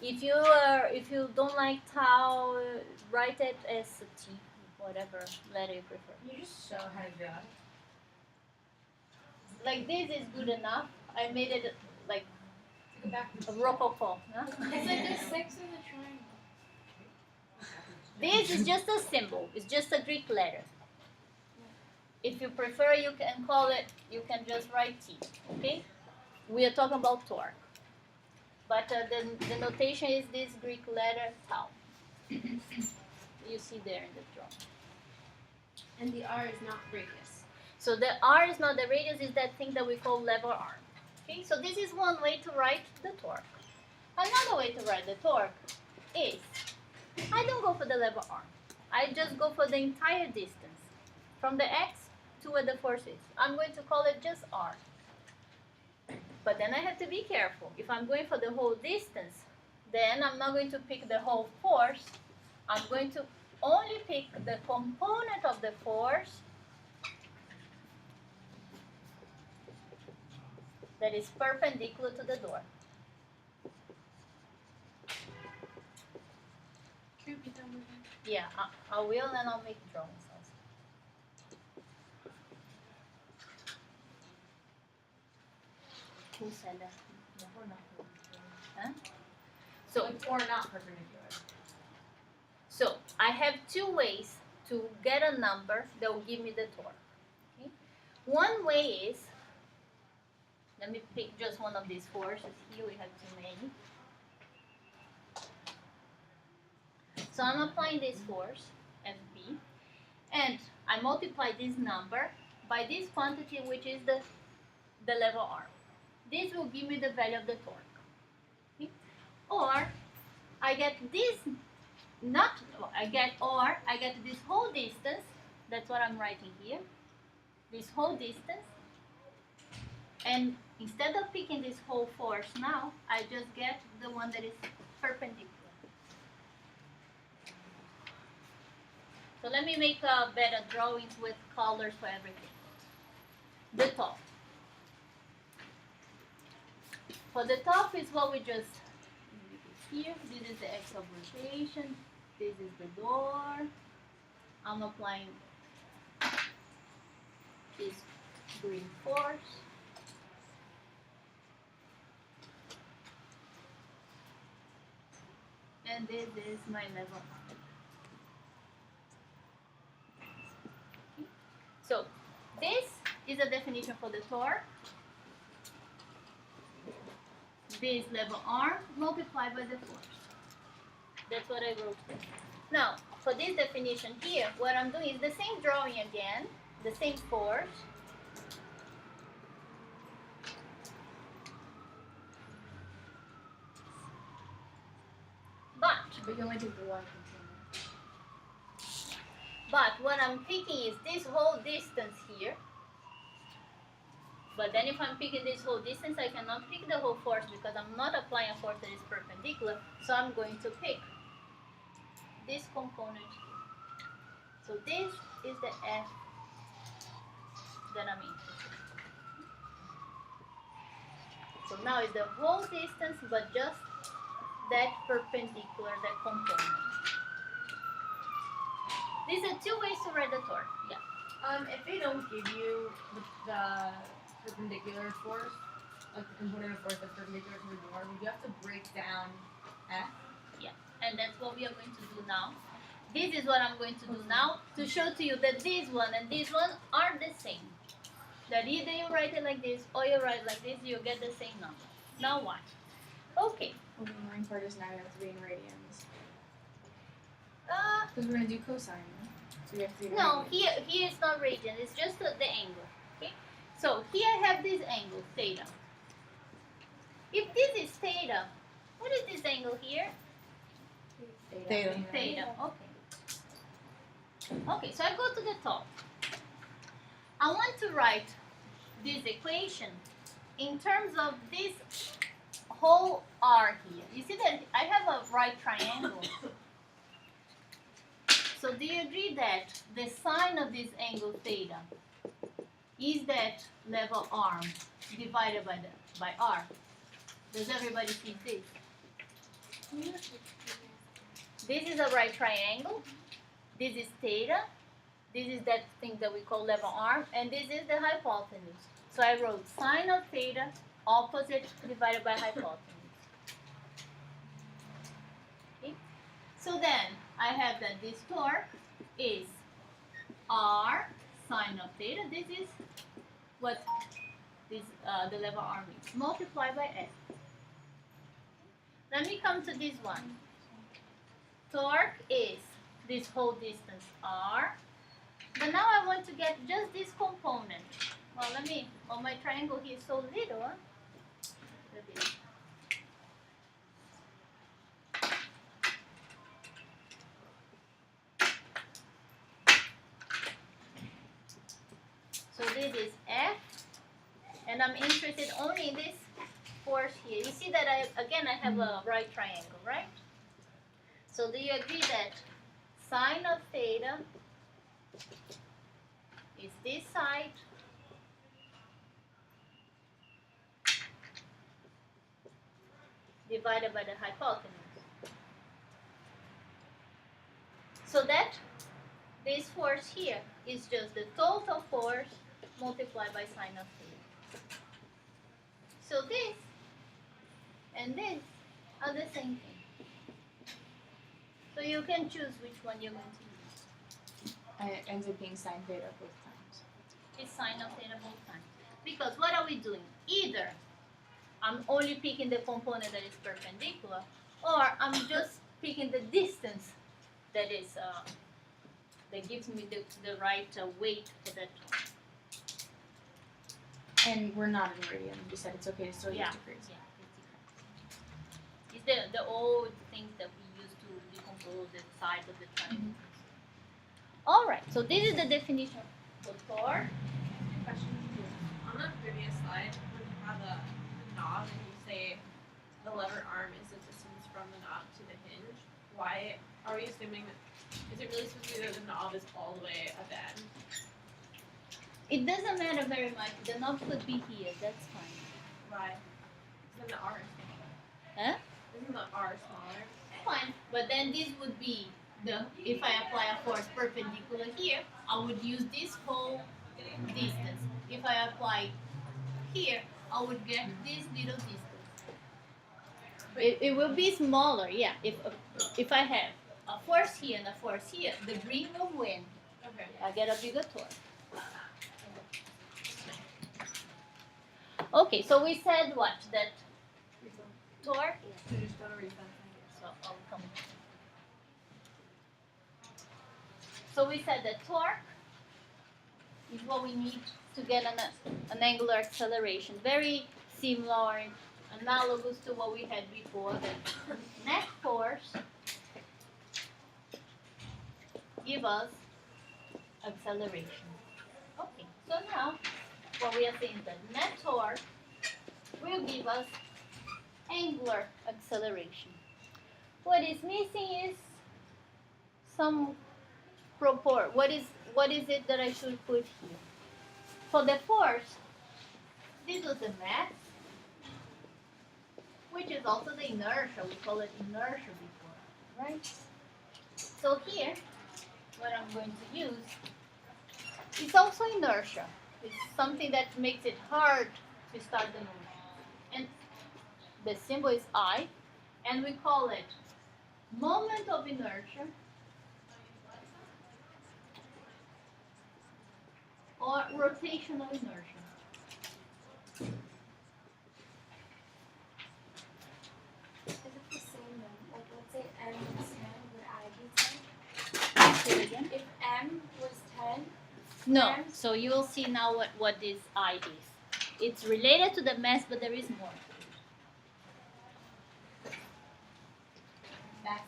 [SPEAKER 1] If you don't like tau, write it as T, whatever letter you prefer.
[SPEAKER 5] You just show how to do it.
[SPEAKER 1] Like this is good enough. I made it like a rococo. Huh?
[SPEAKER 6] It's like the 6 in the triangle.
[SPEAKER 1] This is just a symbol. It's just a Greek letter. If you prefer, you can call it. You can just write T. Okay. We are talking about torque. But the notation is this Greek letter tau. You see there in the drawing.
[SPEAKER 3] And the R is not radius.
[SPEAKER 1] So the R is not the radius, is that thing that we call lever arm. Okay, so this is one way to write the torque. Another way to write the torque is, I don't go for the lever arm. I just go for the entire distance from the X to where the force is. I'm going to call it just R. But then I have to be careful. If I'm going for the whole distance, then I'm not going to pick the whole force. I'm going to only pick the component of the force that is perpendicular to the door.
[SPEAKER 6] Can you repeat that one more time?
[SPEAKER 1] Yeah, I will, and I'll make drawings also. Who said that?
[SPEAKER 5] Or not perpendicular.
[SPEAKER 1] Huh? So,
[SPEAKER 5] Or not perpendicular.
[SPEAKER 1] So I have two ways to get a number that will give me the torque. Okay? One way is, let me pick just one of these forces. Here we have too many. So I'm applying this force, FB, and I multiply this number by this quantity, which is the lever arm. This will give me the value of the torque. Okay? Or I get this. I get this whole distance, that's what I'm writing here, this whole distance, and instead of picking this whole force now, I just get the one that is perpendicular. So let me make better drawings with colors for everything. The top. For the top is what we just here. This is the axis of rotation. This is the door. I'm applying this green force. and this is my level arm. So this is a definition for the torque. This level arm multiplied by the force. That's what I wrote here. Now, for this definition here, what I'm doing is the same drawing again, the same force.
[SPEAKER 2] But you only take the one container.
[SPEAKER 1] But what I'm picking is this whole distance here. But then if I'm picking this whole distance, I cannot pick the whole force because I'm not applying a force that is perpendicular. So I'm going to pick this component here. So this is the F that I'm interested in. So now it's the whole distance, but just that perpendicular, that component. These are two ways to write the torque. Yeah.
[SPEAKER 4] If they don't give you the perpendicular force, like the component of force that's perpendicular to the door, would you have to break down F?
[SPEAKER 1] And that's what we are going to do now. This is what I'm going to do now to show to you that this one and this one are the same. That either you write it like this or you write like this, you get the same number. Now what? Okay.
[SPEAKER 2] Well, the annoying part is now you have to be in radians.
[SPEAKER 1] Uh,
[SPEAKER 2] Because we're going to do cosine, right? So you have to be in
[SPEAKER 1] no,
[SPEAKER 2] radians.
[SPEAKER 1] here it's not radian. It's just the angle. Okay. So here I have this angle, theta. If this is theta, what is this angle here?
[SPEAKER 4] Theta.
[SPEAKER 1] Theta. Okay. Okay, so I go to the top. I want to write this equation in terms of this whole R here. You see that I have a right triangle. So do you agree that the sine of this angle theta is that level arm divided by R? Does everybody see this? This is a right triangle. This is theta. This is that thing that we call level arm, and this is the hypotenuse. So I wrote sine of theta opposite divided by hypotenuse. Okay. So then I have that this torque is R sine of theta. This is what this the level arm is multiplied by S. Let me come to this one. Torque is this whole distance R. But now I want to get just this component. Well, my triangle here is so little. Huh? So this is F, and I'm interested only in this force here. You see that I have a right triangle, right? So do you agree that sine of theta is this side divided by the hypotenuse? So that this force here is just the total force multiplied by sine of theta. So this and this are the same thing. So you can choose which one you're going to use.
[SPEAKER 2] And it ends up being sine theta both times.
[SPEAKER 1] It's sine of theta both times. Because what are we doing? Either I'm only picking the component that is perpendicular, or I'm just picking the distance that is that gives me the right weight for that torque.
[SPEAKER 2] And we're not in radian. You said it's okay to still use
[SPEAKER 1] Yeah.
[SPEAKER 2] degrees.
[SPEAKER 1] Yeah, it's different. It's the old things that we use to decompose the sides of the triangle. All right, so this is the definition for torque.
[SPEAKER 5] Question. On the previous slide, when you have a knob and you say the lever arm is the distance from the knob to the hinge, why are we assuming that? Is it really supposed to be that the knob is all the way at the end?
[SPEAKER 1] It doesn't matter very much. The knob could be here. That's fine.
[SPEAKER 5] Why? Then the R is smaller.
[SPEAKER 1] Huh?
[SPEAKER 5] Isn't the R smaller?
[SPEAKER 1] Fine. But then this would be if I apply a force perpendicular here, I would use this whole distance. If I apply here, I would get this little distance. it will be smaller, yeah. If I have a force here and a force here, the green will win.
[SPEAKER 5] Okay.
[SPEAKER 1] I get a bigger torque. Okay, so we said what? That torque.
[SPEAKER 5] So you just gotta read that.
[SPEAKER 1] So I'll come. So we said that torque is what we need to get an angular acceleration. Very similar, analogous to what we had before. The net force give us acceleration. Okay, so now what we are saying is that net torque will give us angular acceleration. What is missing is some proport. What is it that I should put here? For the force, this was the mass, which is also the inertia. We call it inertia before, right? So here, what I'm going to use is also inertia. It's something that makes it hard to start the motion. And the symbol is I, and we call it moment of inertia or rotational inertia.
[SPEAKER 6] Is it the same then? Like, let's say M was 10, would I be 10?
[SPEAKER 1] Say it again.
[SPEAKER 6] If M was 10,
[SPEAKER 1] No. So you will see now what this I is. It's related to the mass, but there is more.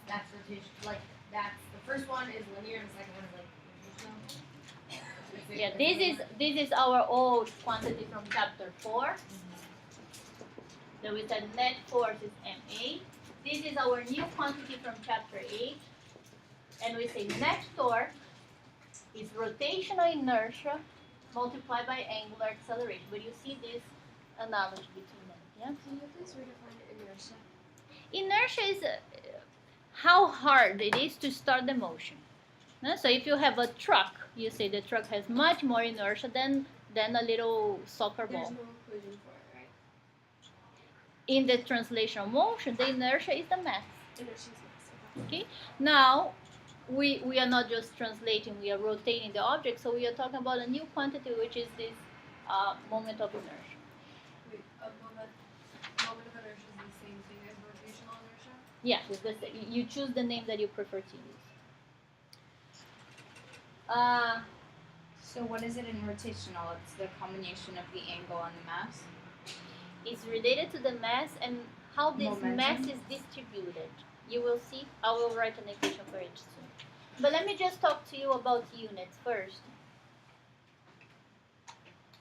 [SPEAKER 7] That's rotation. Like that's the first one is linear and the second one is like rotational.
[SPEAKER 1] Yeah, this is our old quantity from chapter 4. Then we said net force is MA. This is our new quantity from chapter 8. And we say net torque is rotational inertia multiplied by angular acceleration. But you see this analogy between them, yeah?
[SPEAKER 3] Can you please redefine inertia?
[SPEAKER 1] Inertia is how hard it is to start the motion. So if you have a truck, you say the truck has much more inertia than a little soccer
[SPEAKER 3] There's
[SPEAKER 1] ball.
[SPEAKER 3] no equation for it, right?
[SPEAKER 1] In the translational motion, the inertia is the mass.
[SPEAKER 3] Inertia is mass.
[SPEAKER 1] Okay. Now, we are not just translating; we are rotating the object. So we are talking about a new quantity, which is this moment of inertia.
[SPEAKER 5] Wait, a moment of inertia is the same thing as rotational inertia?
[SPEAKER 1] Yeah, it's the, you choose the name that you prefer to use.
[SPEAKER 2] So what is it in rotational? It's the combination of the angle and the mass.
[SPEAKER 1] It's related to the mass and how this
[SPEAKER 2] Momentum.
[SPEAKER 1] mass is distributed. You will see. I will write an equation for it soon. But let me just talk to you about units first.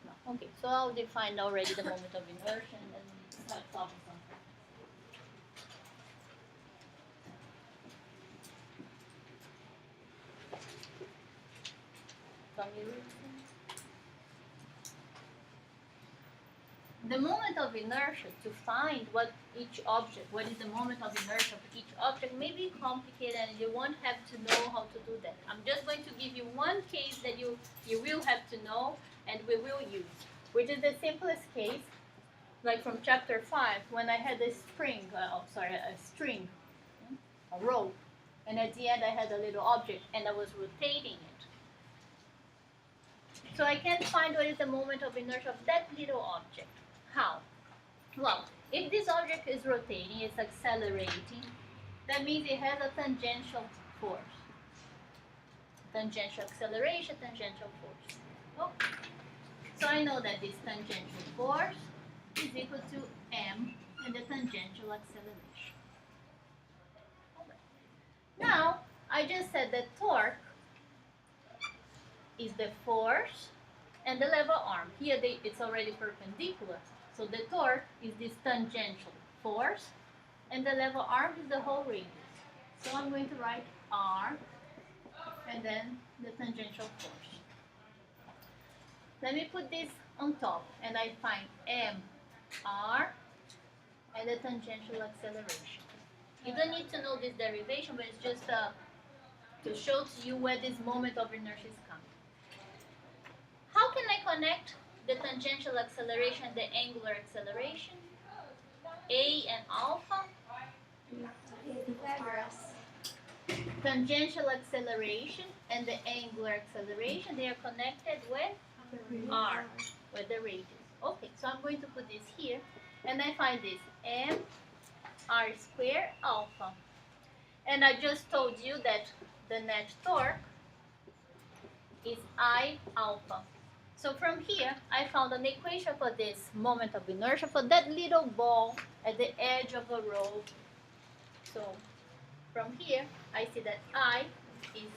[SPEAKER 1] No. Okay, so I'll define already the moment of inertia and then start solving something. The moment of inertia, to find what is the moment of inertia of each object may be complicated and you won't have to know how to do that. I'm just going to give you one case that you will have to know and we will use, which is the simplest case, like from chapter 5, when I had a string, a rope, and at the end I had a little object and I was rotating it. So I can find what is the moment of inertia of that little object. How? Well, if this object is rotating, it's accelerating, that means it has a tangential force. Tangential acceleration, tangential force. Oh. So I know that this tangential force is equal to m and the tangential acceleration. Now, I just said that torque is the force and the lever arm. Here it's already perpendicular. So the torque is this tangential force and the lever arm is the whole radius. So I'm going to write R and then the tangential force. Let me put this on top and I find mr and the tangential acceleration. You don't need to know this derivation, but it's just to show to you where this moment of inertia is coming. How can I connect the tangential acceleration and the angular acceleration? A and alpha tangential acceleration and the angular acceleration, they are connected with r, with the radius. Okay, so I'm going to put this here, and I find this m r squared alpha. And I just told you that the net torque is I alpha. So from here, I found an equation for this moment of inertia for that little ball at the edge of a rope. So from here, I see that I is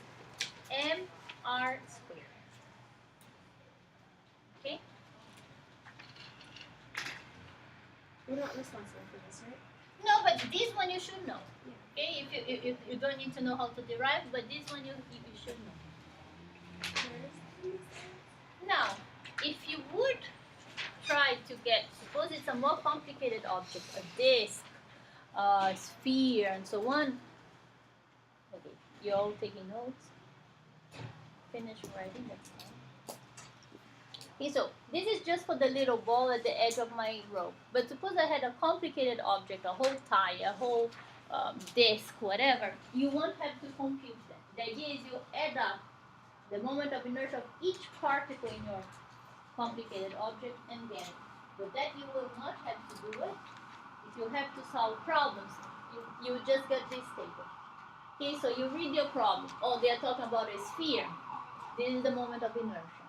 [SPEAKER 1] mr squared. Okay?
[SPEAKER 3] We're not responsible for this, right?
[SPEAKER 1] No, but this one you should know. Okay? If you don't need to know how to derive, but this one you should know. Now, if you would try to get, suppose it's a more complicated object, a disc, a sphere, and so on. Okay, you all taking notes? Finish writing, that's fine. Okay, so this is just for the little ball at the edge of my rope. But suppose I had a complicated object, a whole tie, a whole disc, whatever. You won't have to compute that. The idea is you add up the moment of inertia of each particle in your complicated object and get it. But that you will not have to do it. If you have to solve problems, you just get this table. Okay, so you read your problem. Oh, they are talking about a sphere. This is the moment of inertia.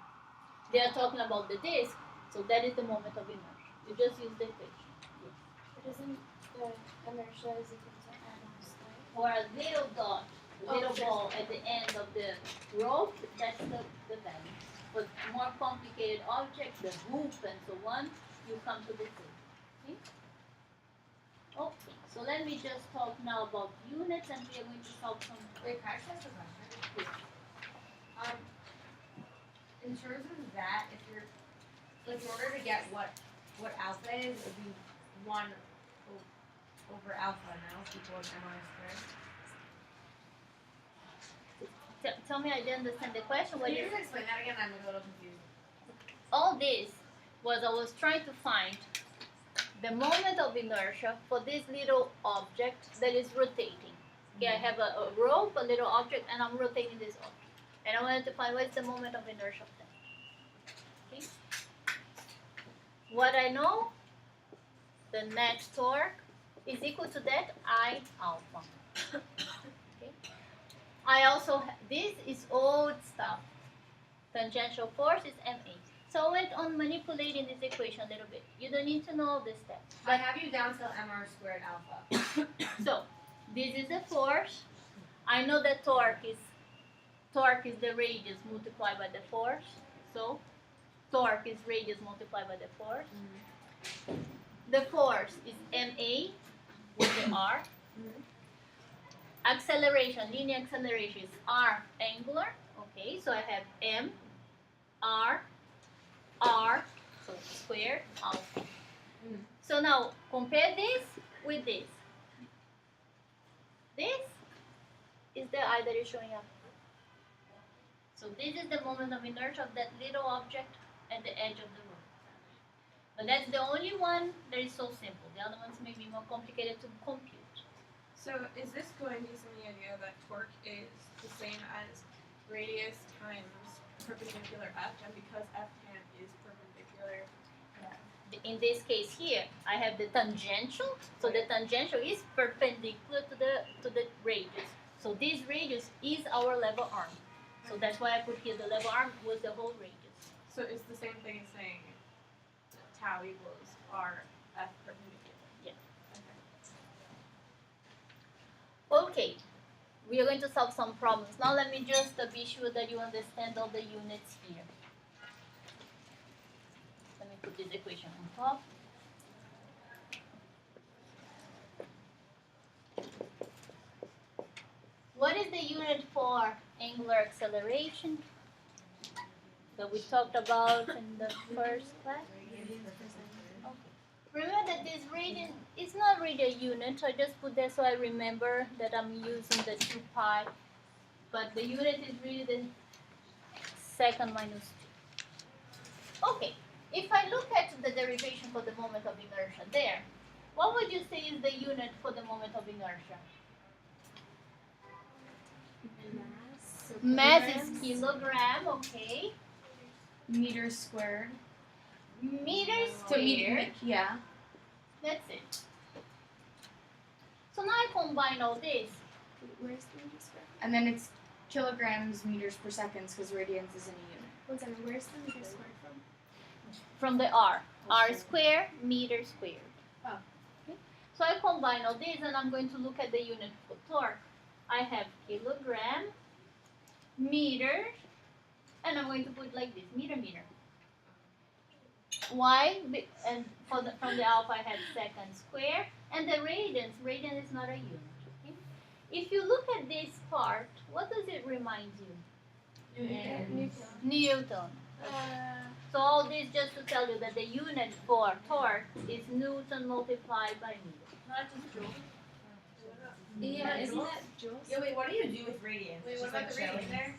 [SPEAKER 1] They are talking about the disk, so that is the moment of inertia. You just use the equation. Yes.
[SPEAKER 6] But isn't the inertia is equal to m squared?
[SPEAKER 1] Or a little dot, a little ball at the end of the rope, that's the value. But more complicated objects, the hoop and so on, you come to the table. Okay? Okay, so let me just talk now about units, and we are going to solve some.
[SPEAKER 7] Wait, can I just ask a question? In terms of that, if you're like in order to get what alpha is, it would be 1 over alpha now equals mr squared.
[SPEAKER 1] Tell me, I didn't understand the question. What
[SPEAKER 7] Can you
[SPEAKER 1] is
[SPEAKER 7] just explain that again? I'm a little confused.
[SPEAKER 1] all this was I was trying to find the moment of inertia for this little object that is rotating. Okay, I have a rope, a little object, and I'm rotating this object. And I wanted to find what's the moment of inertia of that. Okay? What I know, the net torque is equal to that I alpha. Okay? I also, this is old stuff. Tangential force is ma. So I went on manipulating this equation a little bit. You don't need to know all this steps.
[SPEAKER 7] I have you down till mr squared alpha.
[SPEAKER 1] So this is the force. I know that torque is the radius multiplied by the force. So torque is radius multiplied by the force. The force is ma with the r. Acceleration, linear acceleration is r angular. Okay, so I have m, r, so squared alpha. So now compare this with this. This is the I that is showing up. So this is the moment of inertia of that little object at the edge of the room. But that's the only one that is so simple. The other ones may be more complicated to compute.
[SPEAKER 5] So is this going based on the idea that torque is the same as radius times perpendicular f, and because f tan is perpendicular,
[SPEAKER 1] In this case here, I have the tangential. So the tangential is perpendicular to the radius. So this radius is our level arm. So that's why I put here the level arm was the whole radius.
[SPEAKER 5] so it's the same thing as saying tau equals r f perpendicular.
[SPEAKER 1] Yeah.
[SPEAKER 5] Okay.
[SPEAKER 1] Okay, we are going to solve some problems. Now let me just be sure that you understand all the units here. Let me put this equation on top. What is the unit for angular acceleration that we talked about in the first class? Remember that this radian is not really a unit, so I just put there so I remember that I'm using the 2 pi. But the unit is really the second minus 2. Okay, if I look at the derivation for the moment of inertia there, what would you say is the unit for the moment of inertia?
[SPEAKER 3] mass. So
[SPEAKER 1] Mass is
[SPEAKER 3] kilograms.
[SPEAKER 1] kilogram, okay.
[SPEAKER 2] Meters squared.
[SPEAKER 1] Meters
[SPEAKER 2] So
[SPEAKER 1] squared.
[SPEAKER 2] yeah.
[SPEAKER 1] That's it. So now I combine all this.
[SPEAKER 3] Where's the meter squared?
[SPEAKER 2] And then it's kilograms meters per seconds because radians is in a unit.
[SPEAKER 3] 1 second. Where's the meter squared from?
[SPEAKER 1] From the R. R squared, meter squared.
[SPEAKER 3] Oh.
[SPEAKER 1] Okay. So I combine all these and I'm going to look at the unit for torque. I have kilogram, meter, and I'm going to put like this, meter. Why? And from the alpha I have second square, and the radians. Radian is not a unit. Okay? If you look at this part, what does it remind you? Newton. So all this just to tell you that the unit for torque is Newton multiplied by meter.
[SPEAKER 5] Not just joules.
[SPEAKER 3] Yeah, isn't that joules?
[SPEAKER 7] Yeah, wait, what do you do with radians?
[SPEAKER 5] Wait,
[SPEAKER 7] Just
[SPEAKER 5] what
[SPEAKER 7] like
[SPEAKER 5] about the
[SPEAKER 7] chilling
[SPEAKER 5] radians?
[SPEAKER 7] there?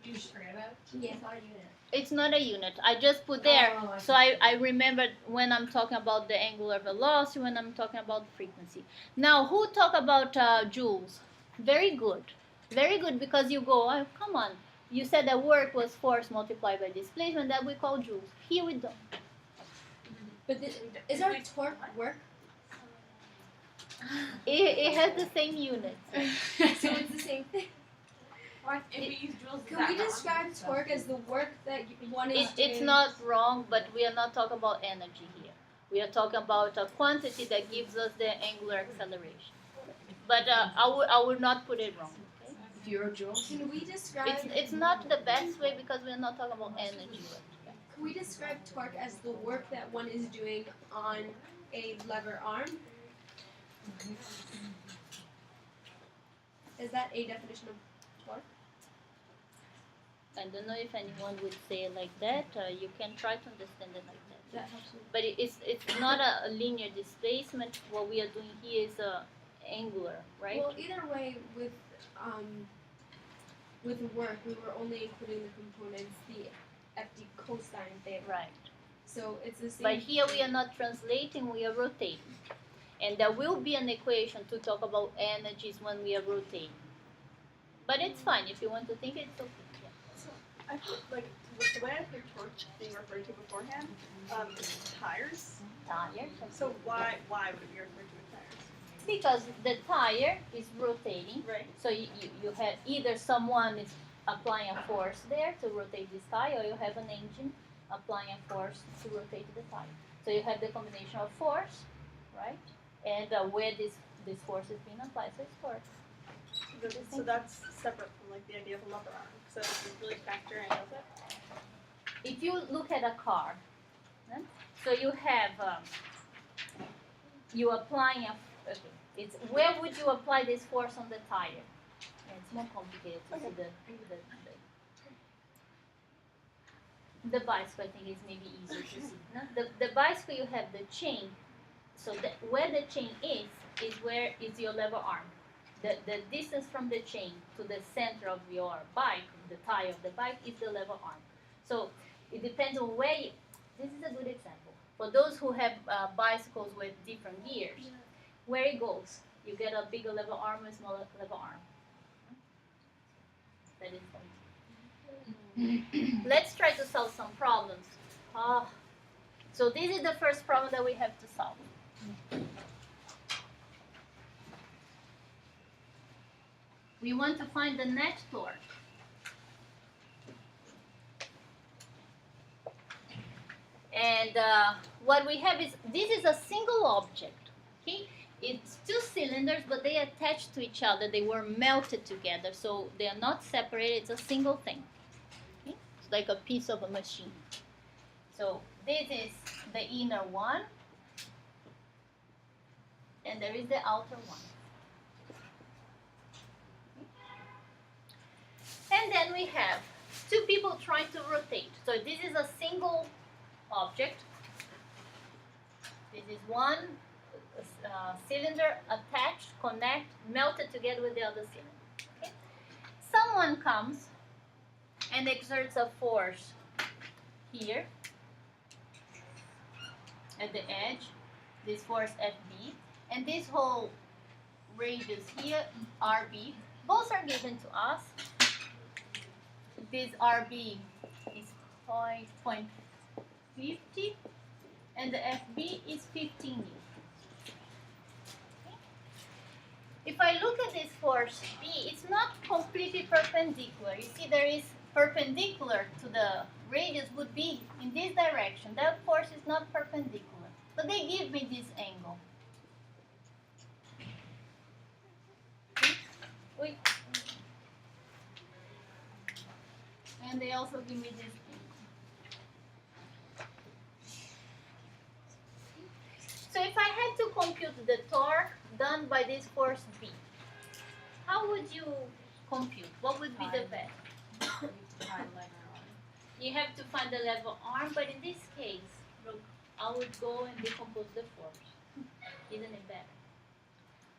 [SPEAKER 7] You just forget about it?
[SPEAKER 3] Yeah.
[SPEAKER 7] It's not a unit.
[SPEAKER 1] It's not a unit. I just put there.
[SPEAKER 7] Oh,
[SPEAKER 1] So I remembered when I'm talking about the angular velocity, when I'm talking about frequency. Now, who talk about joules? Very good. Very good because you go, oh, come on. You said that work was force multiplied by displacement, that we call joules. Here we don't.
[SPEAKER 3] But is our torque work?
[SPEAKER 1] It has the same unit.
[SPEAKER 3] So it's the same thing.
[SPEAKER 5] If we use joules, is
[SPEAKER 3] Can
[SPEAKER 5] that
[SPEAKER 3] we
[SPEAKER 5] wrong?
[SPEAKER 3] describe torque as the work that one is doing?
[SPEAKER 1] It's not wrong, but we are not talking about energy here. We are talking about a quantity that gives us the angular acceleration. But I would not put it wrong. Okay?
[SPEAKER 2] Euro joules.
[SPEAKER 3] Can we describe?
[SPEAKER 1] It's not the best way because we are not talking about energy.
[SPEAKER 3] Can we describe torque as the work that one is doing on a lever arm? Is that a definition of torque?
[SPEAKER 1] I don't know if anyone would say it like that. You can try to understand it like that.
[SPEAKER 3] That helps me.
[SPEAKER 1] But it's not a linear displacement. What we are doing here is angular, right?
[SPEAKER 3] Well, either way, with work, we were only including the components, the FD cosine theta.
[SPEAKER 1] Right.
[SPEAKER 3] So it's the same.
[SPEAKER 1] But here we are not translating, we are rotating. And there will be an equation to talk about energies when we are rotating. But it's fine, if you want to think it's okay. Yeah.
[SPEAKER 4] I feel like with the way I hear torque being referred to beforehand, tires.
[SPEAKER 1] Tire.
[SPEAKER 4] So why would it be referred to as tires?
[SPEAKER 1] Because the tire is rotating.
[SPEAKER 4] Right.
[SPEAKER 1] So you have either someone is applying a force there to rotate this tire, or you have an engine applying a force to rotate the tire. So you have the combination of force, right? And where this force is being applied, so it's torque.
[SPEAKER 4] So that's separate from like the idea of a lever arm. So if you really factor in with it.
[SPEAKER 1] If you look at a car, né? So you have you applying okay, it's where would you apply this force on the tire? Yeah, it's more complicated to see the bicycle. I think is maybe easier to see. No? The bicycle, you have the chain. So where the chain is where is your lever arm. The distance from the chain to the center of your bike, the tire of the bike, is the lever arm. So it depends on where you, this is a good example. For those who have bicycles with different gears, where it goes, you get a bigger lever arm or a smaller lever arm. That is fun. Let's try to solve some problems. So this is the first problem that we have to solve. We want to find the net torque. And what we have is, this is a single object, okay? It's two cylinders, but they attached to each other. They were melted together, so they are not separated. It's a single thing. Okay? It's like a piece of a machine. So this is the inner one, and there is the outer one. And then we have two people trying to rotate. So this is a single object. This is one cylinder attached, connect, melted together with the other cylinder. Okay? Someone comes and exerts a force here at the edge, this force FB, and this whole radius here, RB, both are given to us. This RB is 0.50 and the FB is 15 newtons. If I look at this force B, it's not completely perpendicular. You see, there is perpendicular to the radius would be in this direction. That force is not perpendicular, but they give me this angle. Wait. And they also give me this angle. So if I had to compute the torque done by this force B, how would you compute? What would be the value? You have to find the level arm, but in this case, look, I would go and decompose the force. Isn't it better?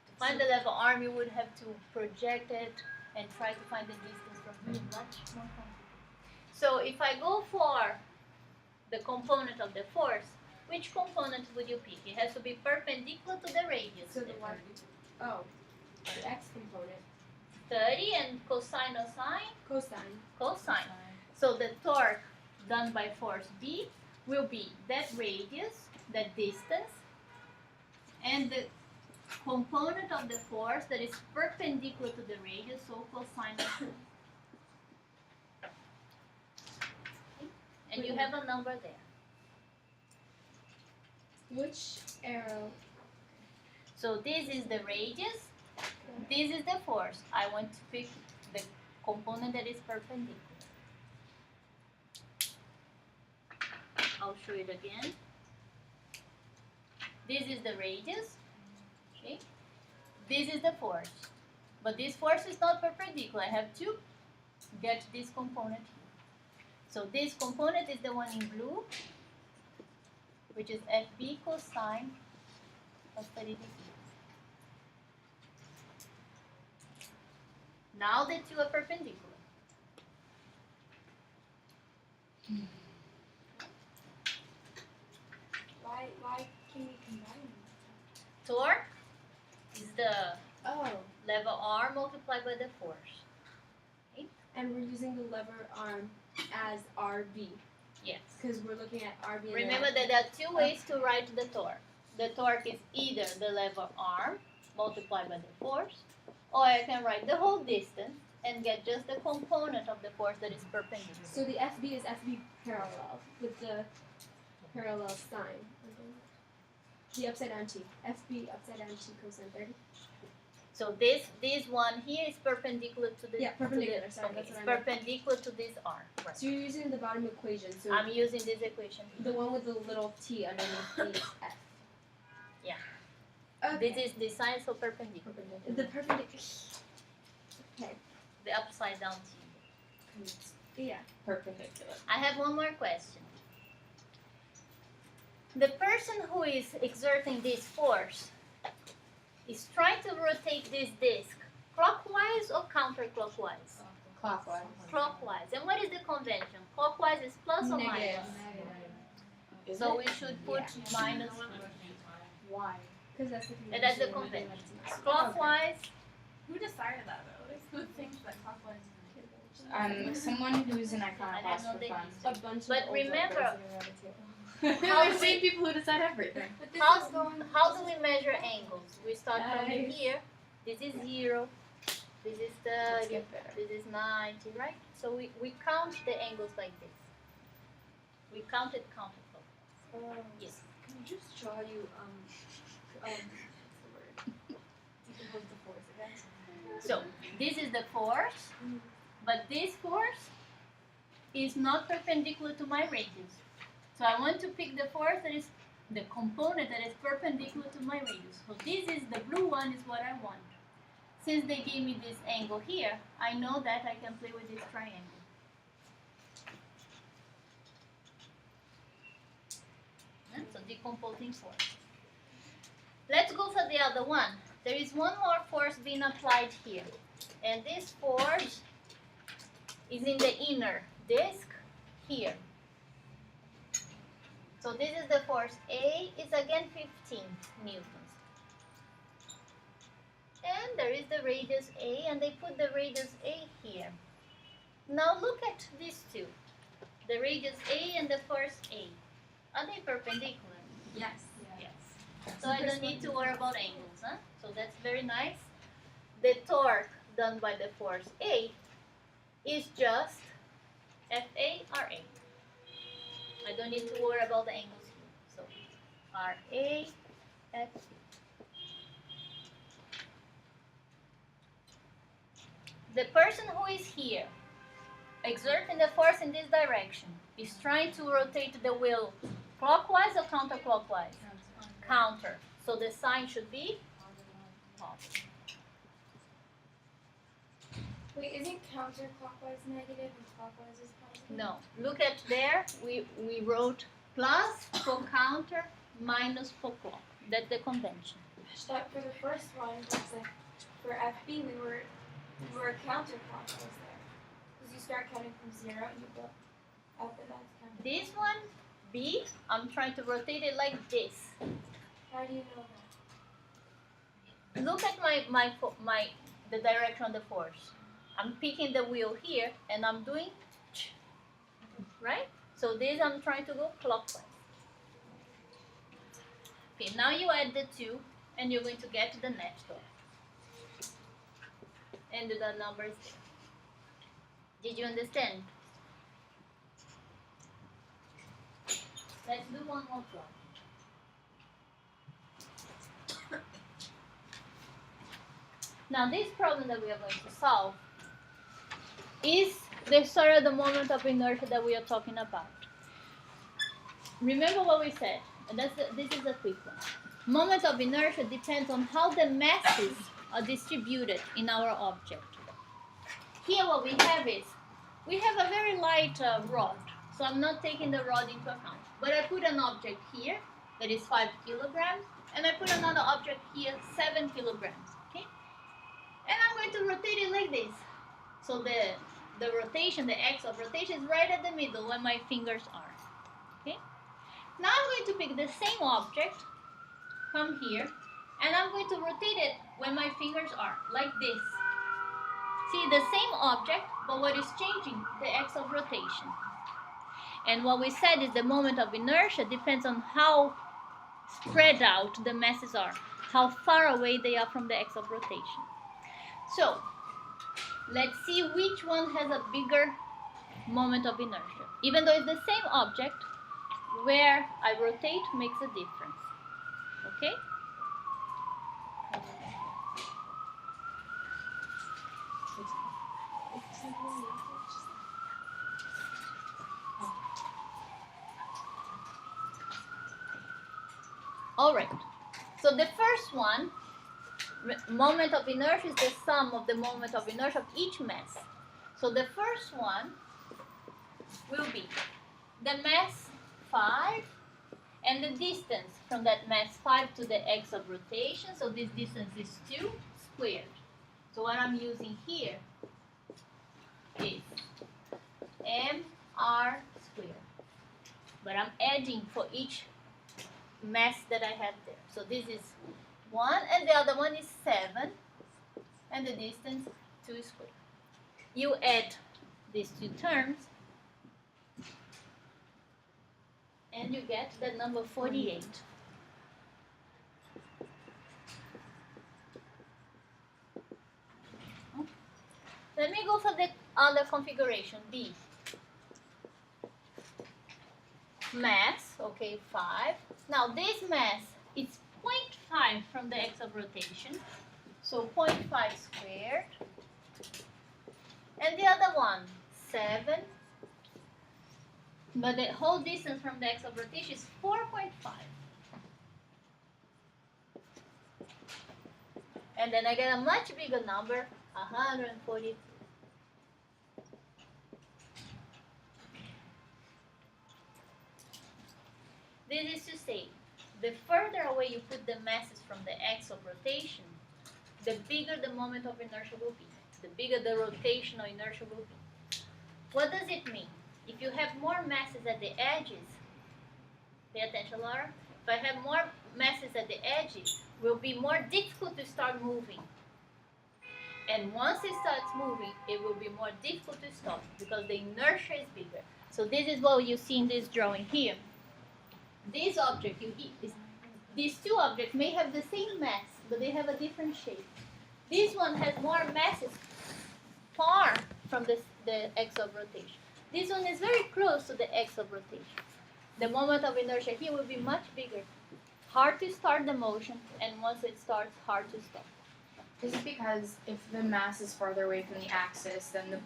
[SPEAKER 1] To find the level arm, you would have to project it and try to find the distance from here. Much more complicated. So if I go for the component of the force, which component would you pick? It has to be perpendicular to the radius.
[SPEAKER 3] So the one, the x component.
[SPEAKER 1] 30 and cosine or sine?
[SPEAKER 3] Cosine.
[SPEAKER 1] Cosine. So the torque done by force B will be that radius, that distance, and the component of the force that is perpendicular to the radius, so cosine of sine. And you have a number there.
[SPEAKER 3] Which arrow?
[SPEAKER 1] So this is the radius, this is the force. I want to pick the component that is perpendicular. I'll show it again. This is the radius, okay? This is the force. But this force is not perpendicular. I have to get this component here. So this component is the one in blue, which is FB cosine of 30 degrees. Now the two are perpendicular.
[SPEAKER 6] Why can we combine them?
[SPEAKER 1] Torque is the
[SPEAKER 3] Oh,
[SPEAKER 1] lever arm multiplied by the force.
[SPEAKER 3] and we're using the lever arm as RB
[SPEAKER 1] Yes.
[SPEAKER 3] because we're looking at RB. and
[SPEAKER 1] Remember that there are two ways to write the torque. The torque is either the lever arm multiplied by the force, or I can write the whole distance and get just the component of the force that is perpendicular.
[SPEAKER 3] So the FB is FB parallel with the parallel sign. The upside down T. FB upside down T cosine 30.
[SPEAKER 1] So this one here is perpendicular to the
[SPEAKER 3] Yeah, perpendicular,
[SPEAKER 1] To the,
[SPEAKER 3] sorry,
[SPEAKER 1] okay,
[SPEAKER 3] that's
[SPEAKER 1] it's
[SPEAKER 3] what I meant.
[SPEAKER 1] perpendicular to this arm. Right.
[SPEAKER 3] So you're using the bottom equation. So
[SPEAKER 1] I'm using this equation.
[SPEAKER 3] the one with the little T underneath the F.
[SPEAKER 1] Yeah.
[SPEAKER 3] Okay.
[SPEAKER 1] This is the sign, so perpendicular.
[SPEAKER 3] The perpendicular. Okay.
[SPEAKER 1] The upside down T.
[SPEAKER 3] Yeah.
[SPEAKER 4] Perpendicular.
[SPEAKER 1] I have one more question. The person who is exerting this force is trying to rotate this disc clockwise or counterclockwise?
[SPEAKER 2] Clockwise.
[SPEAKER 1] Clockwise. And what is the convention? Clockwise is plus or
[SPEAKER 3] Negative.
[SPEAKER 1] minus? So we should put minus.
[SPEAKER 2] Why?
[SPEAKER 3] Because that's the
[SPEAKER 1] And that's the
[SPEAKER 3] convention.
[SPEAKER 1] convention. Clockwise.
[SPEAKER 5] Who decided that though? Like, who thinks that clockwise is
[SPEAKER 2] Someone who's an
[SPEAKER 1] I
[SPEAKER 2] iconoclast
[SPEAKER 1] don't
[SPEAKER 2] for
[SPEAKER 1] think
[SPEAKER 2] fun.
[SPEAKER 3] A bunch
[SPEAKER 1] But
[SPEAKER 3] of
[SPEAKER 1] remember-
[SPEAKER 3] old around the table.
[SPEAKER 1] How
[SPEAKER 2] I've seen people who decide everything.
[SPEAKER 3] But this
[SPEAKER 1] How,
[SPEAKER 3] is going.
[SPEAKER 1] how do we measure angles? We start from
[SPEAKER 3] Nice.
[SPEAKER 1] here. This is 0. This is
[SPEAKER 2] Let's
[SPEAKER 1] 30.
[SPEAKER 2] get better.
[SPEAKER 1] This is 90, right? So we count the angles like this. We counted counterclockwise. Yes.
[SPEAKER 7] Can I just draw you what's the word? Decompose the force again.
[SPEAKER 1] So this is the force, but this force is not perpendicular to my radius. So I want to pick the force that is the component that is perpendicular to my radius. So this is the blue one is what I want. Since they gave me this angle here, I know that I can play with this triangle. And so decomposing force. Let's go for the other one. There is one more force being applied here. And this force is in the inner disc here. So this is the force. A is again 15 newtons. And there is the radius A, and they put the radius A here. Now look at these two, the radius A and the force A. Are they perpendicular?
[SPEAKER 3] Yes.
[SPEAKER 1] Yes. So I don't need to worry about angles, huh? So that's very nice. The torque done by the force A is just FA RA. I don't need to worry about the angles here. So RA F. The person who is here exerting the force in this direction is trying to rotate the wheel clockwise or counterclockwise? Counter. So the sign should be positive.
[SPEAKER 6] Wait, isn't counterclockwise negative and clockwise is positive?
[SPEAKER 1] No. Look at there. We wrote plus for counter, minus for clock. That's the convention.
[SPEAKER 6] But for the first one, it's like for FB, we were counterclockwise there. Because you start counting from 0 and you go up and that's counterclockwise.
[SPEAKER 1] This one, B, I'm trying to rotate it like this.
[SPEAKER 6] How do you know that?
[SPEAKER 1] Look at the direction of the force. I'm picking the wheel here and I'm doing, right? So this I'm trying to go clockwise. Okay, now you add the two and you're going to get the net torque. And the numbers there. Did you understand? Let's do one more problem. Now this problem that we are going to solve is the sort of the moment of inertia that we are talking about. Remember what we said, and this is a quick one. Moment of inertia depends on how the masses are distributed in our object. Here what we have is, we have a very light rod, so I'm not taking the rod into account. But I put an object here that is 5 kilograms, and I put another object here, 7 kilograms, okay? And I'm going to rotate it like this. So the rotation, the x of rotation is right at the middle where my fingers are, okay? Now I'm going to pick the same object, come here, and I'm going to rotate it where my fingers are, like this. See, the same object, but what is changing? The x of rotation. And what we said is the moment of inertia depends on how spread out the masses are, how far away they are from the x of rotation. So, let's see which one has a bigger moment of inertia. Even though it's the same object, where I rotate makes a difference. Okay? All right. So the first one, moment of inertia is the sum of the moment of inertia of each mass. So the first one will be the mass 5 and the distance from that mass 5 to the x of rotation. So this distance is 2 squared. So what I'm using here is mr squared. But I'm adding for each mass that I have there. So this is 1 and the other one is 7 and the distance 2 squared. You add these two terms and you get the number 48. Let me go for the other configuration, B. Mass, okay, 5. Now this mass is 0.5 from the x of rotation, so 0.5 squared. And the other one, 7. But the whole distance from the x of rotation is 4.5. And then I get a much bigger number, 143. This is to say, the further away you put the masses from the x of rotation, the bigger the moment of inertia will be, the bigger the rotational inertia will be. What does it mean? If you have more masses at the edges, pay attention, Laura. If I have more masses at the edges, it will be more difficult to start moving. And once it starts moving, it will be more difficult to stop because the inertia is bigger. So this is what you see in this drawing here. This object, these two objects may have the same mass, but they have a different shape. This one has more masses far from the axis of rotation. This one is very close to the axis of rotation. The moment of inertia here will be much bigger. Hard to start the motion, and once it starts, hard to stop.
[SPEAKER 2] Is it because if the mass is farther away from the axis, then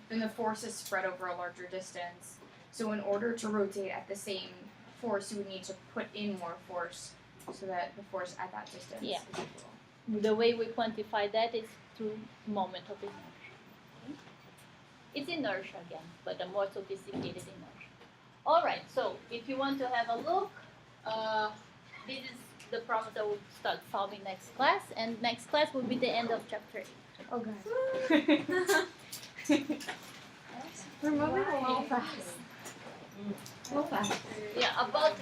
[SPEAKER 2] the force is spread over a larger distance? So in order to rotate at the same force, you would need to put in more force so that the force at that distance
[SPEAKER 1] Yeah.
[SPEAKER 2] is equal.
[SPEAKER 1] The way we quantify that is through moment of inertia. Okay? It's inertia again, but a more sophisticated inertia. All right, so if you want to have a look, this is the problem that we'll start solving next class, and next class will be the end of chapter 8.
[SPEAKER 2] Okay.
[SPEAKER 4] We're moving a little fast.
[SPEAKER 1] Yeah, about